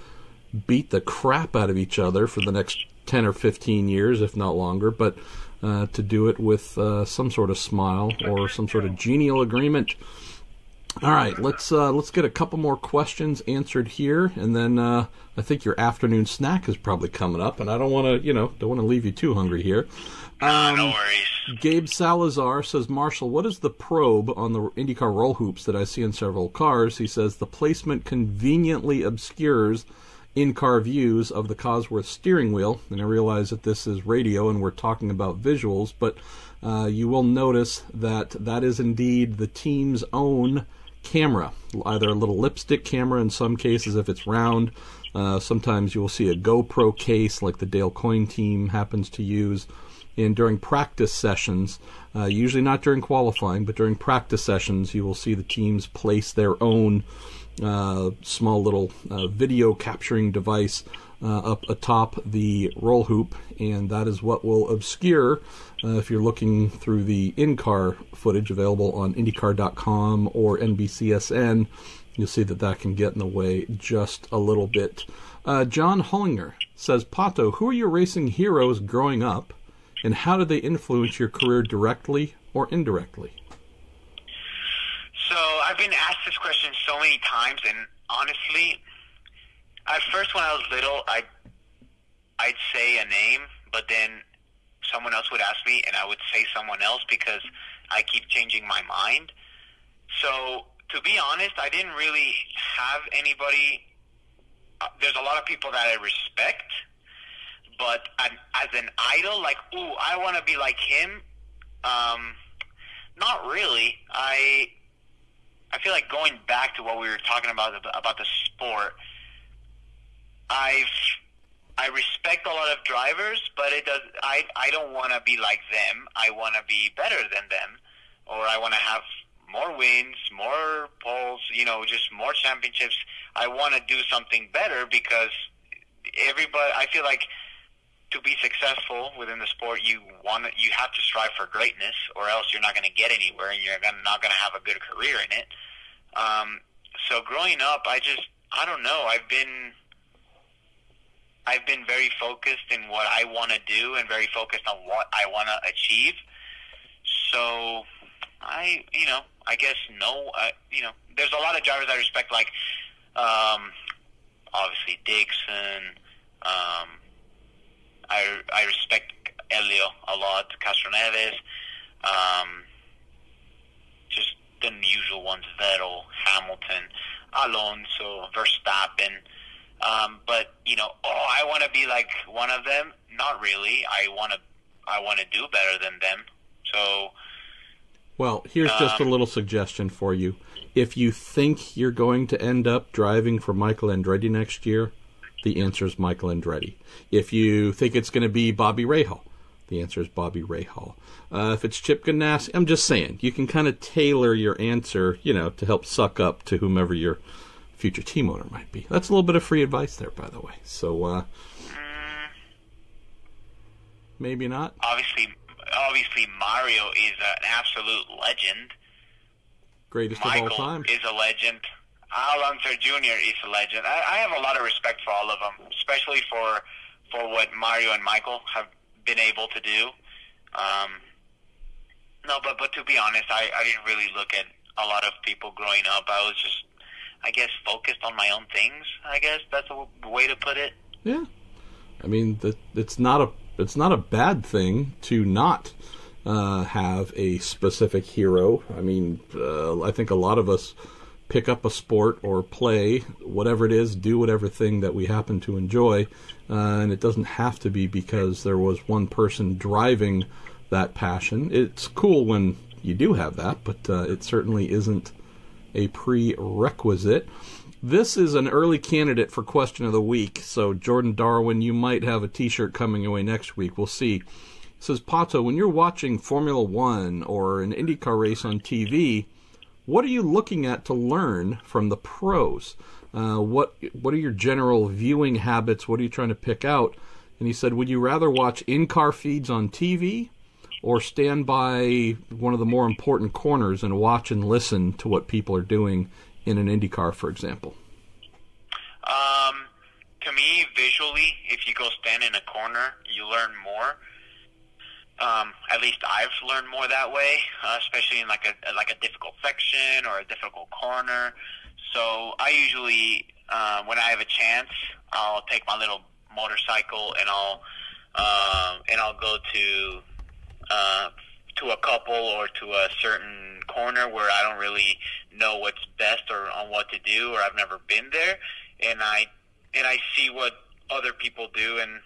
beat the crap out of each other for the next 10 or 15 years, if not longer, but to do it with some sort of smile or some sort of genial agreement. All right, let's get a couple more questions answered here, and then I think your afternoon snack is probably coming up, and I don't want to leave you too hungry here. No worries. Gabe Salazar says, Marshall, what is the probe on the IndyCar roll hoops that I see in several cars? He says the placement conveniently obscures in-car views of the Cosworth steering wheel, and I realize that this is radio and we're talking about visuals, but you will notice that is indeed the team's own camera, either a little lipstick camera in some cases if it's round. Sometimes you will see a GoPro case like the Dale Coyne team happens to use. And during practice sessions, usually not during qualifying, but during practice sessions, you will see the teams place their own small little video capturing device up atop the roll hoop, and that is what will obscure, if you're looking through the in-car footage available on IndyCar.com or NBCSN, you'll see that can get in the way just a little bit. John Hollinger says, Pato, who are your racing heroes growing up, and how did they influence your career directly or indirectly? So I've been asked this question so many times, and honestly, at first when I was little, I'd say a name, but then someone else would ask me, and I would say someone else because I keep changing my mind. So to be honest, I didn't really have anybody. There's a lot of people that I respect, but as an idol, like, ooh, I want to be like him, not really. I feel like going back to what we were talking about the sport, I respect a lot of drivers, but I don't want to be like them. I want to be better than them, or I want to have more wins, more poles, just more championships. I want to do something better because I feel like to be successful within the sport, you have to strive for greatness, or else you're not going to get anywhere, and you're not going to have a good career in it. So growing up, I don't know. I've been very focused in what I want to do and very focused on what I want to achieve. So I guess there's a lot of drivers I respect, like obviously Dixon. I respect Elio a lot, Castro Neves. Just the usual ones: Vettel, Hamilton, Alonso, Verstappen. But I want to be like one of them. Not really. I want to do better than them. So, well, here's just a little suggestion for you. If you think you're going to end up driving for Michael Andretti next year, the answer is Michael Andretti. If you think it's going to be Bobby Rahal, the answer is Bobby Rahal. If it's Chip Ganassi, I'm just saying, you can kind of tailor your answer, to help suck up to whomever your future team owner might be. That's a little bit of free advice there, by the way. So, maybe not. Obviously, Mario is an absolute legend. Greatest Michael of all time. Is a legend. Alonso Jr. is a legend. I have a lot of respect for all of them, especially for what Mario and Michael have been able to do. But to be honest, I didn't really look at a lot of people growing up. I was just, I guess, focused on my own things. I guess that's a way to put it. Yeah, I mean, it's not a bad thing to not have a specific hero. I mean, I think a lot of us pick up a sport or play, whatever it is, do whatever thing that we happen to enjoy, and it doesn't have to be because there was one person driving that passion. It's cool when you do have that, but it certainly isn't a prerequisite. This is an early candidate for Question of the Week, so Jordan Darwin, you might have a t-shirt coming away next week. We'll see. It says, Pato, when you're watching Formula One or an IndyCar race on TV, what are you looking at to learn from the pros? What are your general viewing habits? What are you trying to pick out? And he said, would you rather watch in-car feeds on TV or stand by one of the more important corners and watch and listen to what people are doing in an IndyCar, for example? To me, visually, if you go stand in a corner, you learn more. At least I've learned more that way, especially in like a difficult section or a difficult corner. So I usually, when I have a chance, I'll take my little motorcycle and I'll go to a couple or to a certain corner where I don't really know what's best or on what to do, or I've never been there, and I see what other people do, and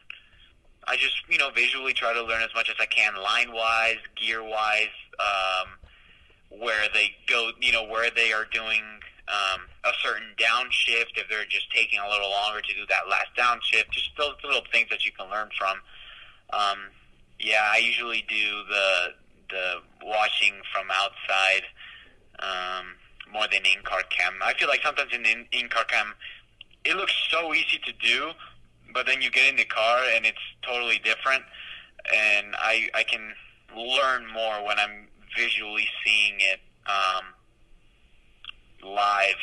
I just, visually try to learn as much as I can, line-wise, gear-wise, where they go, where they are doing a certain downshift, if they're just taking a little longer to do that last downshift, just those little things that you can learn from. I usually do the watching from outside more than in-car cam. I feel like sometimes in in-car cam, it looks so easy to do, but then you get in the car and it's totally different, and I can learn more when I'm visually seeing it live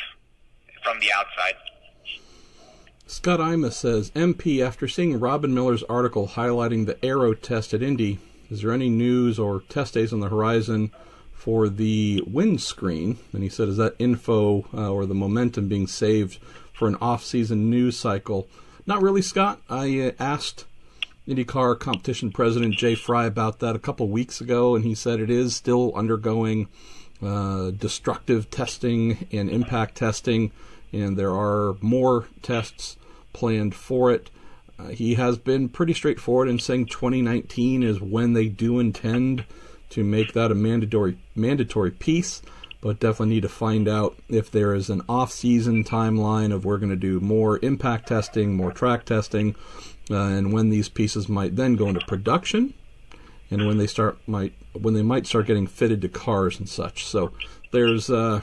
from the outside. Scott Ima says, MP, after seeing Robin Miller's article highlighting the aero test at Indy, is there any news or test days on the horizon for the windscreen? And he said, is that info or the momentum being saved for an off-season news cycle? Not really, Scott. I asked IndyCar competition president Jay Fry about that a couple weeks ago, and he said it is still undergoing destructive testing and impact testing, and there are more tests planned for it. He has been pretty straightforward in saying 2019 is when they do intend to make that a mandatory piece, but definitely need to find out if there is an off-season timeline of we're going to do more impact testing, more track testing, and when these pieces might then go into production, and when they might start getting fitted to cars and such. So there's a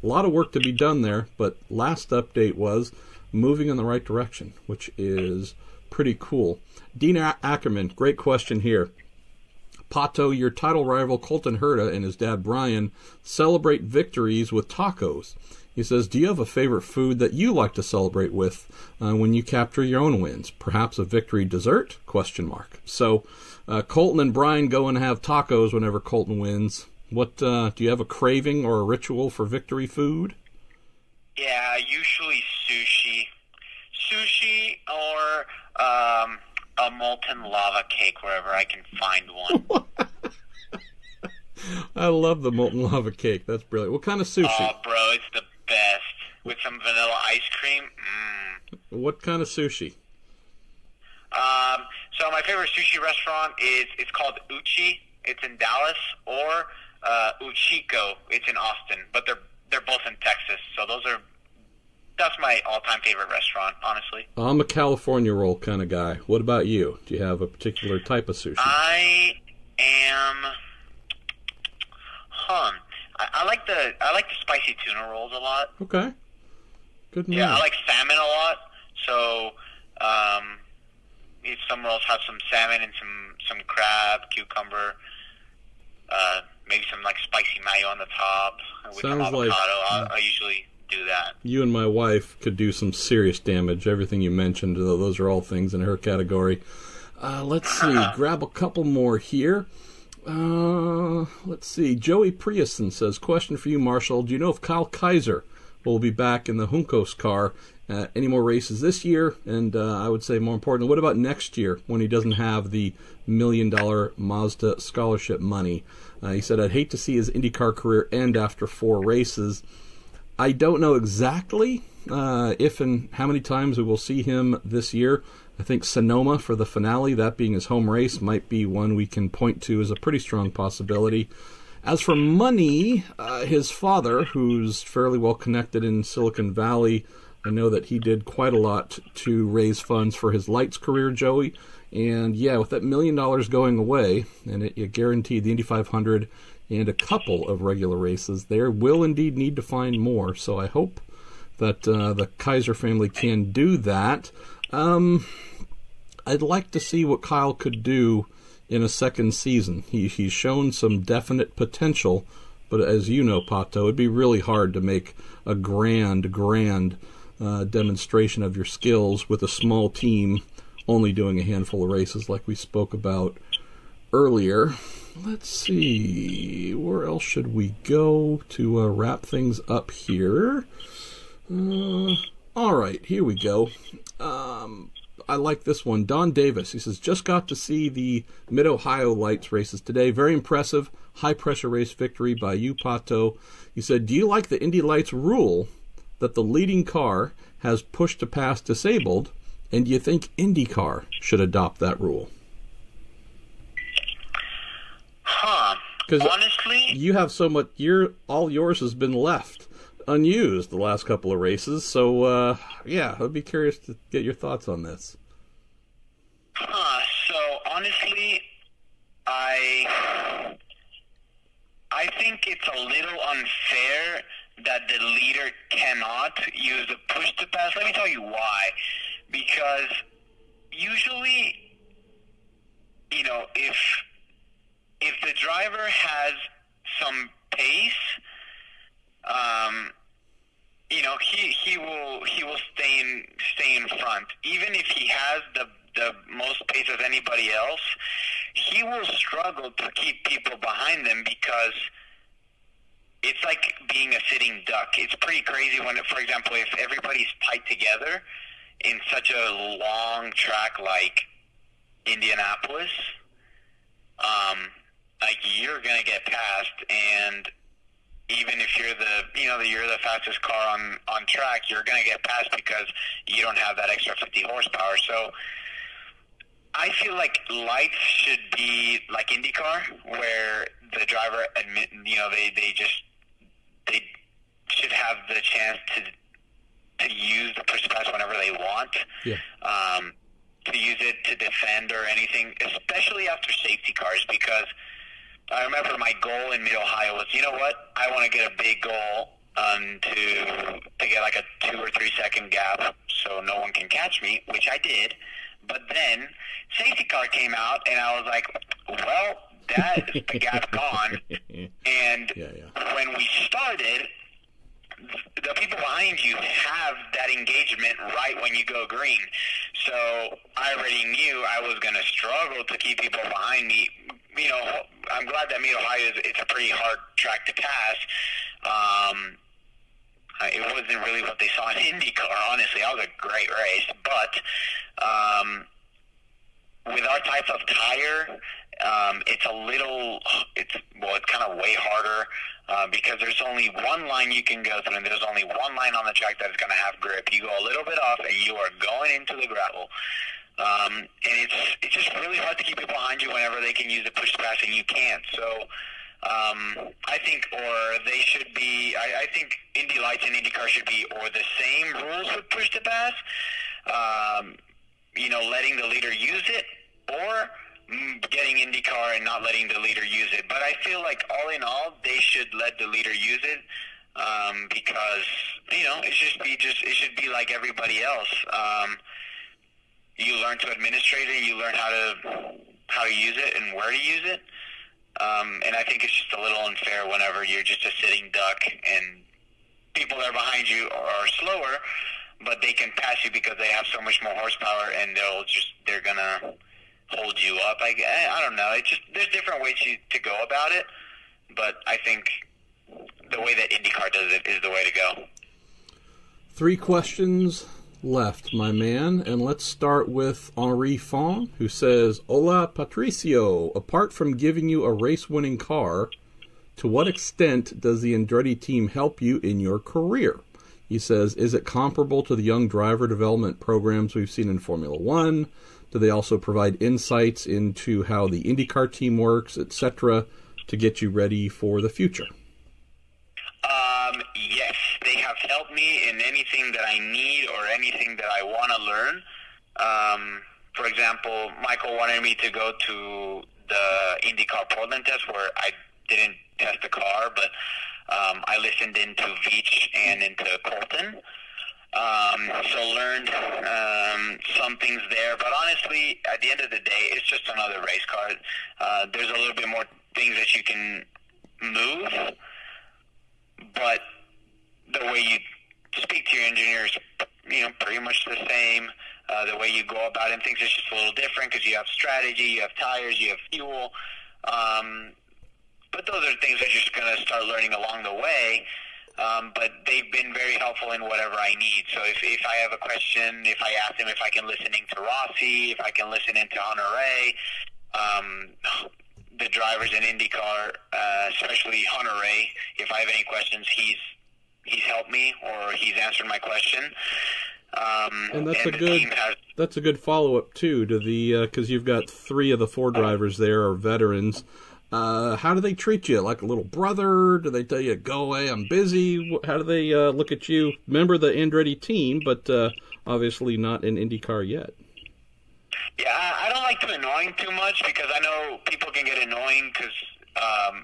lot of work to be done there, but last update was moving in the right direction, which is pretty cool. Dean Ackerman, great question here. Pato, your title rival Colton Herta and his dad Brian celebrate victories with tacos. He says, do you have a favorite food that you like to celebrate with when you capture your own wins? Perhaps a victory dessert? ? So Colton and Brian go and have tacos whenever Colton wins. What do you have a craving or a ritual for victory food? Yeah, usually sushi or a molten lava cake wherever I can find one. I love the molten lava cake. That's brilliant. What kind of sushi? Oh, bro, it's the best. With some vanilla ice cream. What kind of sushi? So my favorite sushi restaurant it's called Uchi. It's in Dallas, or Uchiko. It's in Austin, but they're both in Texas. So that's my all-time favorite restaurant, honestly. I'm a California roll kind of guy. What about you? Do you have a particular type of sushi? I am. I like the spicy tuna rolls a lot. Okay. Good man. Yeah, I like salmon a lot. So, if some rolls have some salmon and some crab, cucumber, maybe some like spicy mayo on the top with some avocado. I usually do that. You and my wife could do some serious damage. Everything you mentioned, those are all things in her category. Let's see. Grab a couple more here. Let's see. Joey Priuson says, question for you, Marshall. Do you know if Kyle Kaiser will be back in the Juncos car any more races this year? And I would say more importantly, what about next year when he doesn't have the $1 million Mazda scholarship money? He said, I'd hate to see his IndyCar career end after 4 races. I don't know exactly if and how many times we will see him this year. I think Sonoma for the finale, that being his home race, might be one we can point to as a pretty strong possibility. As for money, his father, who's fairly well connected in Silicon Valley, I know that he did quite a lot to raise funds for his lights career, Joey. And yeah, with that $1 million going away, and it guaranteed the Indy 500 and a couple of regular races. They will indeed need to find more, so I hope that the Kaiser family can do that. I'd like to see what Kyle could do in a second season. He's shown some definite potential, but as you know, Pato, it'd be really hard to make a grand demonstration of your skills with a small team only doing a handful of races like we spoke about earlier. Let's see, where else should we go to wrap things up here? All right, here we go. I like this one. Don Davis, he says, just got to see the Mid-Ohio Lights races today. Very impressive, high-pressure race victory by you, Pato. He said, do you like the Indy Lights rule that the leading car has push-to-pass disabled, and do you think IndyCar should adopt that rule? Because honestly, you have so much, all yours has been left unused the last couple of races, so yeah, I'd be curious to get your thoughts on this. So honestly, I think it's a little unfair that the leader cannot use the push to pass. Let me tell you why. Because usually, you know, if the driver has some pace, you know, he will stay in front. Even if he has the most pace as anybody else, he will struggle to keep people behind them because it's like being a sitting duck. It's pretty crazy when, for example, if everybody's tight together in such a long track like Indianapolis, like you're gonna get passed, and even if you're the fastest car on track, you're gonna get passed because you don't have that extra 50 horsepower. So I feel like lights should be like IndyCar, where the driver they should have the chance to use the push pass whenever they want. Yeah. To use it to defend or anything, especially after safety cars, because I remember my goal in Mid-Ohio was, you know what, I want to get a big goal to get like a 2 or 3 second gap so no one can catch me, which I did. But then safety car came out, and I was like, well, the gap's gone. And when we started, the people behind you have that engagement right when you go green. So I already knew I was going to struggle to keep people behind me. You know, I'm glad that Mid-Ohio it's a pretty hard track to pass. It wasn't really what they saw in IndyCar, honestly. That was a great race. But with our type of tire, it's kind of way harder because there's only one line you can go through, and there's only one line on the track that's going to have grip. You go a little bit off, and you are going into the gravel. And it's just really hard to keep people behind you whenever they can use the push pass and you can't. So I think I think Indy Lights and IndyCar should be the same rules with push to pass. You know, letting the leader use it, or getting IndyCar and not letting the leader use it. But I feel like all in all, they should let the leader use it because you know it should be like everybody else. You learn to administrate it, you learn how to use it and where to use it. And I think it's just a little unfair whenever you're just a sitting duck and people that are behind you are slower, but they can pass you because they have so much more horsepower, and they're gonna hold you up. I don't know. There's different ways to go about it, but I think the way that IndyCar does it is the way to go. 3 questions left, my man, and let's start with Henri Fong, who says, Hola, Patricio. Apart from giving you a race-winning car, to what extent does the Andretti team help you in your career? He says, is it comparable to the young driver development programs we've seen in Formula One? Do they also provide insights into how the IndyCar team works, etc., to get you ready for the future? Yes, they have helped me in anything that I need or anything that I want to learn. For example, Michael wanted me to go to the IndyCar Portland test where didn't test the car, but I listened into Veach and into Colton. So learned some things there, but honestly, at the end of the day, it's just another race car. There's a little bit more things that you can move, but the way you speak to your engineers, pretty much the same. The way you go about it, things is just a little different because you have strategy, you have tires, you have fuel. But those are things that you're just going to start learning along the way. But they've been very helpful in whatever I need. So if I have a question, if I ask them if I can listen into Rossi, if I can listen into Hunter-Reay, the drivers in IndyCar, especially Hunter-Reay, if I have any questions, he's helped me or he's answered my question. And that's a good follow-up too to the because you've got 3 of the 4 drivers there are veterans. How do they treat you? Like a little brother? Do they tell you, go away, I'm busy? How do they look at you? Remember the Andretti team, but obviously not in IndyCar yet. Yeah, I don't like to annoy him too much because I know people can get annoying because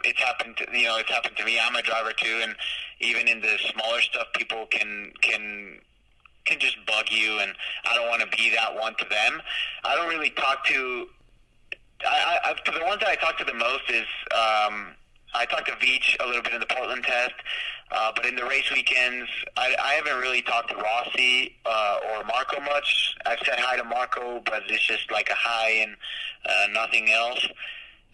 it's happened to me. I'm a driver too, and even in the smaller stuff, people can just bug you, and I don't want to be that one to them. I don't really talk to. The ones that I talk to the most is I talked to Veach a little bit in the Portland test, but in the race weekends, I haven't really talked to Rossi or Marco much. I've said hi to Marco, but it's just like a hi and nothing else.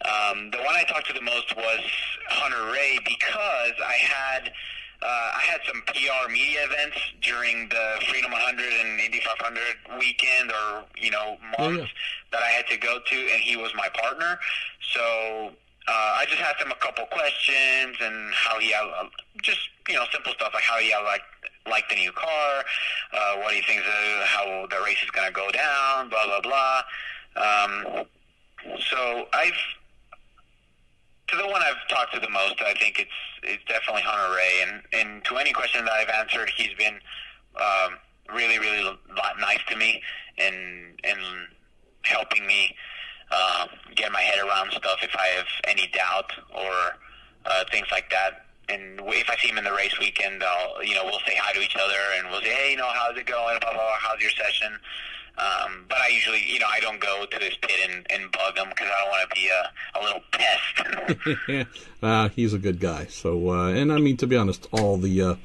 The one I talked to the most was Hunter-Reay because I had some PR media events during the Freedom 100 and Indy 500 weekend or, month that I had to go to, and he was my partner. So I just asked him a couple questions and how he just, simple stuff like how he liked the new car, what he thinks how the race is going to go down, blah, blah, blah. So to the one I've talked to the most, I think it's definitely Hunter-Reay, and to any question that I've answered, he's been really, really nice to me and helping me get my head around stuff if I have any doubt or things like that. And if I see him in the race weekend, we'll say hi to each other and we'll say, hey, how's it going? Blah, blah, blah, how's your session? But I usually, I don't go to his pit and bug him because I don't want to be a little pest. He's a good guy. So, and I mean, to be honest, all the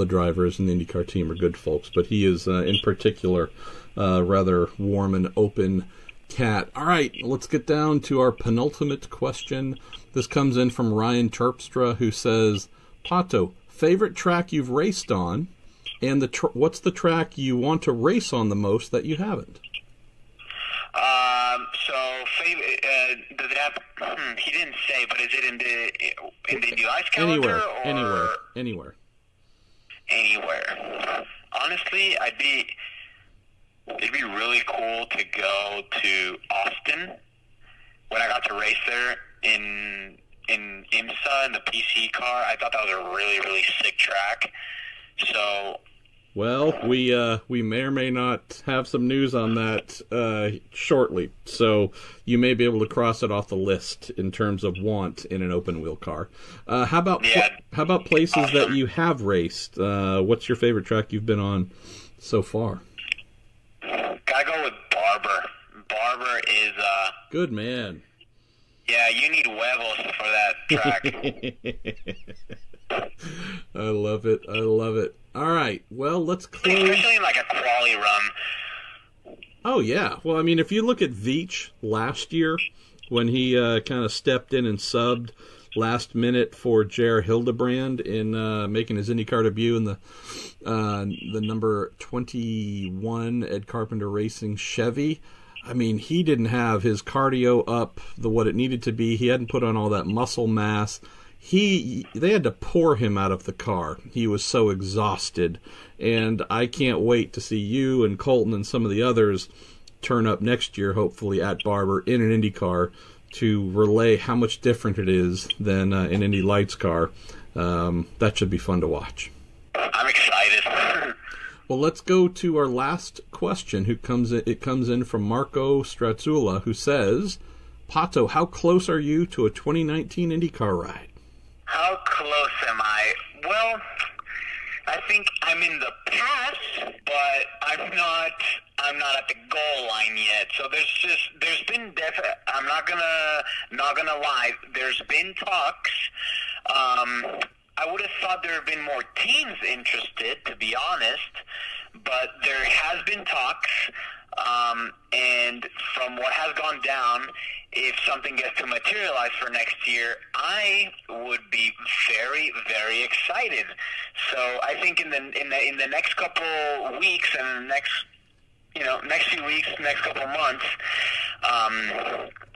drivers in the IndyCar team are good folks, but he is, in particular, rather warm and open cat. All right, let's get down to our penultimate question. This comes in from Ryan Terpstra, who says, Pato, favorite track you've raced on? And what's the track you want to race on the most that you haven't? Favorite, does it have? He didn't say, but is it in the Indy Lights calendar? Anywhere. Honestly, it'd be really cool to go to Austin. When I got to race there in IMSA in the PC car, I thought that was a really, really sick track. So. Well, we may or may not have some news on that shortly, so you may be able to cross it off the list in terms of want in an open wheel car. How about places that you have raced? What's your favorite track you've been on so far? Gotta go with Barber. Barber is good man. Yeah, you need huevos for that track. I love it. All right, well, let's close. Especially in like a quali run. Oh, yeah. Well, I mean, if you look at Veach last year, when he kind of stepped in and subbed last minute for J.R. Hildebrand in making his IndyCar debut in the number 21 Ed Carpenter Racing Chevy, I mean, he didn't have his cardio up what it needed to be. He hadn't put on all that muscle mass. They had to pour him out of the car. He was so exhausted. And I can't wait to see you and Colton and some of the others turn up next year, hopefully, at Barber in an Indy car to relay how much different it is than an Indy Lights car. That should be fun to watch. I'm excited. Well, let's go to our last question. It comes in from Marco Strazzula, who says, Pato, how close are you to a 2019 IndyCar ride? How close am I? Well, I think I'm in the pass, but I'm not at the goal line yet. So there's been I'm not gonna lie. There's been talks. I would have thought there have been more teams interested, to be honest, but there has been talks. And from what has gone down, if something gets to materialize for next year, I would be very, very excited. So I think in the next couple weeks and next few weeks, next couple months,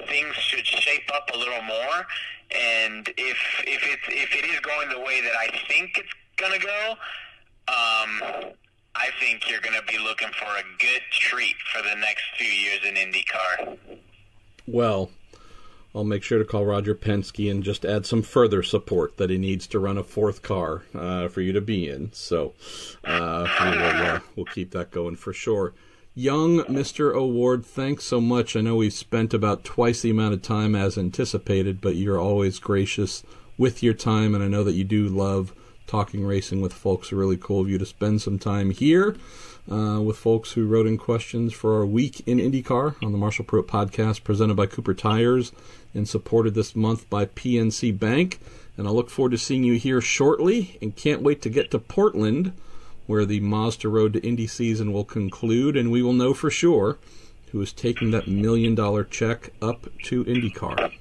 things should shape up a little more. And if it is going the way that I think it's gonna go, I think you're going to be looking for a good treat for the next few years in IndyCar. Well, I'll make sure to call Roger Penske and just add some further support that he needs to run a fourth car for you to be in. So we'll keep that going for sure. Young Mr. Award, thanks so much. I know we've spent about twice the amount of time as anticipated, but you're always gracious with your time, and I know that you do love talking racing with folks. Are really cool of you to spend some time here with folks who wrote in questions for our week in IndyCar on the Marshall Pruett podcast, presented by Cooper Tires and supported this month by PNC Bank. And I look forward to seeing you here shortly, and can't wait to get to Portland, where the Mazda Road to Indy season will conclude, and we will know for sure who is taking that $1 million check up to IndyCar.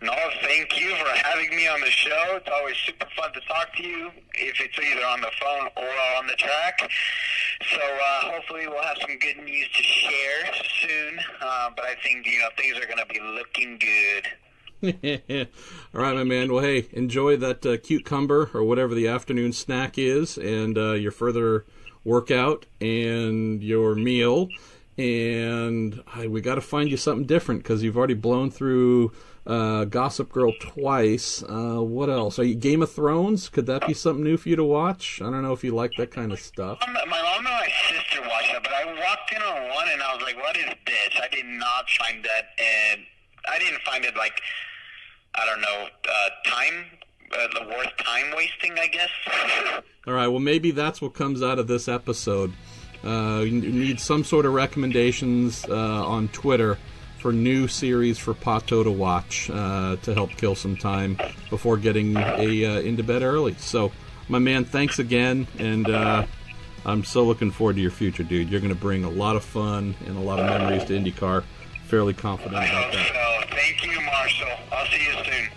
No, thank you for having me on the show. It's always super fun to talk to you, if it's either on the phone or on the track. So hopefully we'll have some good news to share soon. But I think things are going to be looking good. All right, my man. Well, hey, enjoy that cucumber or whatever the afternoon snack is, and your further workout and your meal. And we got to find you something different, because you've already blown through Gossip Girl twice. What else? Are you Game of Thrones? Could that be something new for you to watch? I don't know if you like that kind of stuff. My mom and my sister watched that, but I walked in on one and I was like, what is this? I did not find that, and I didn't find it like, I don't know, worth time wasting, I guess. All right, well, maybe that's what comes out of this episode. You need some sort of recommendations on Twitter for new series for Pato to watch to help kill some time before getting into bed early. So, my man, thanks again, and I'm so looking forward to your future, dude. You're going to bring a lot of fun and a lot of memories to IndyCar. Fairly confident about that. So, thank you, Marshall. I'll see you soon.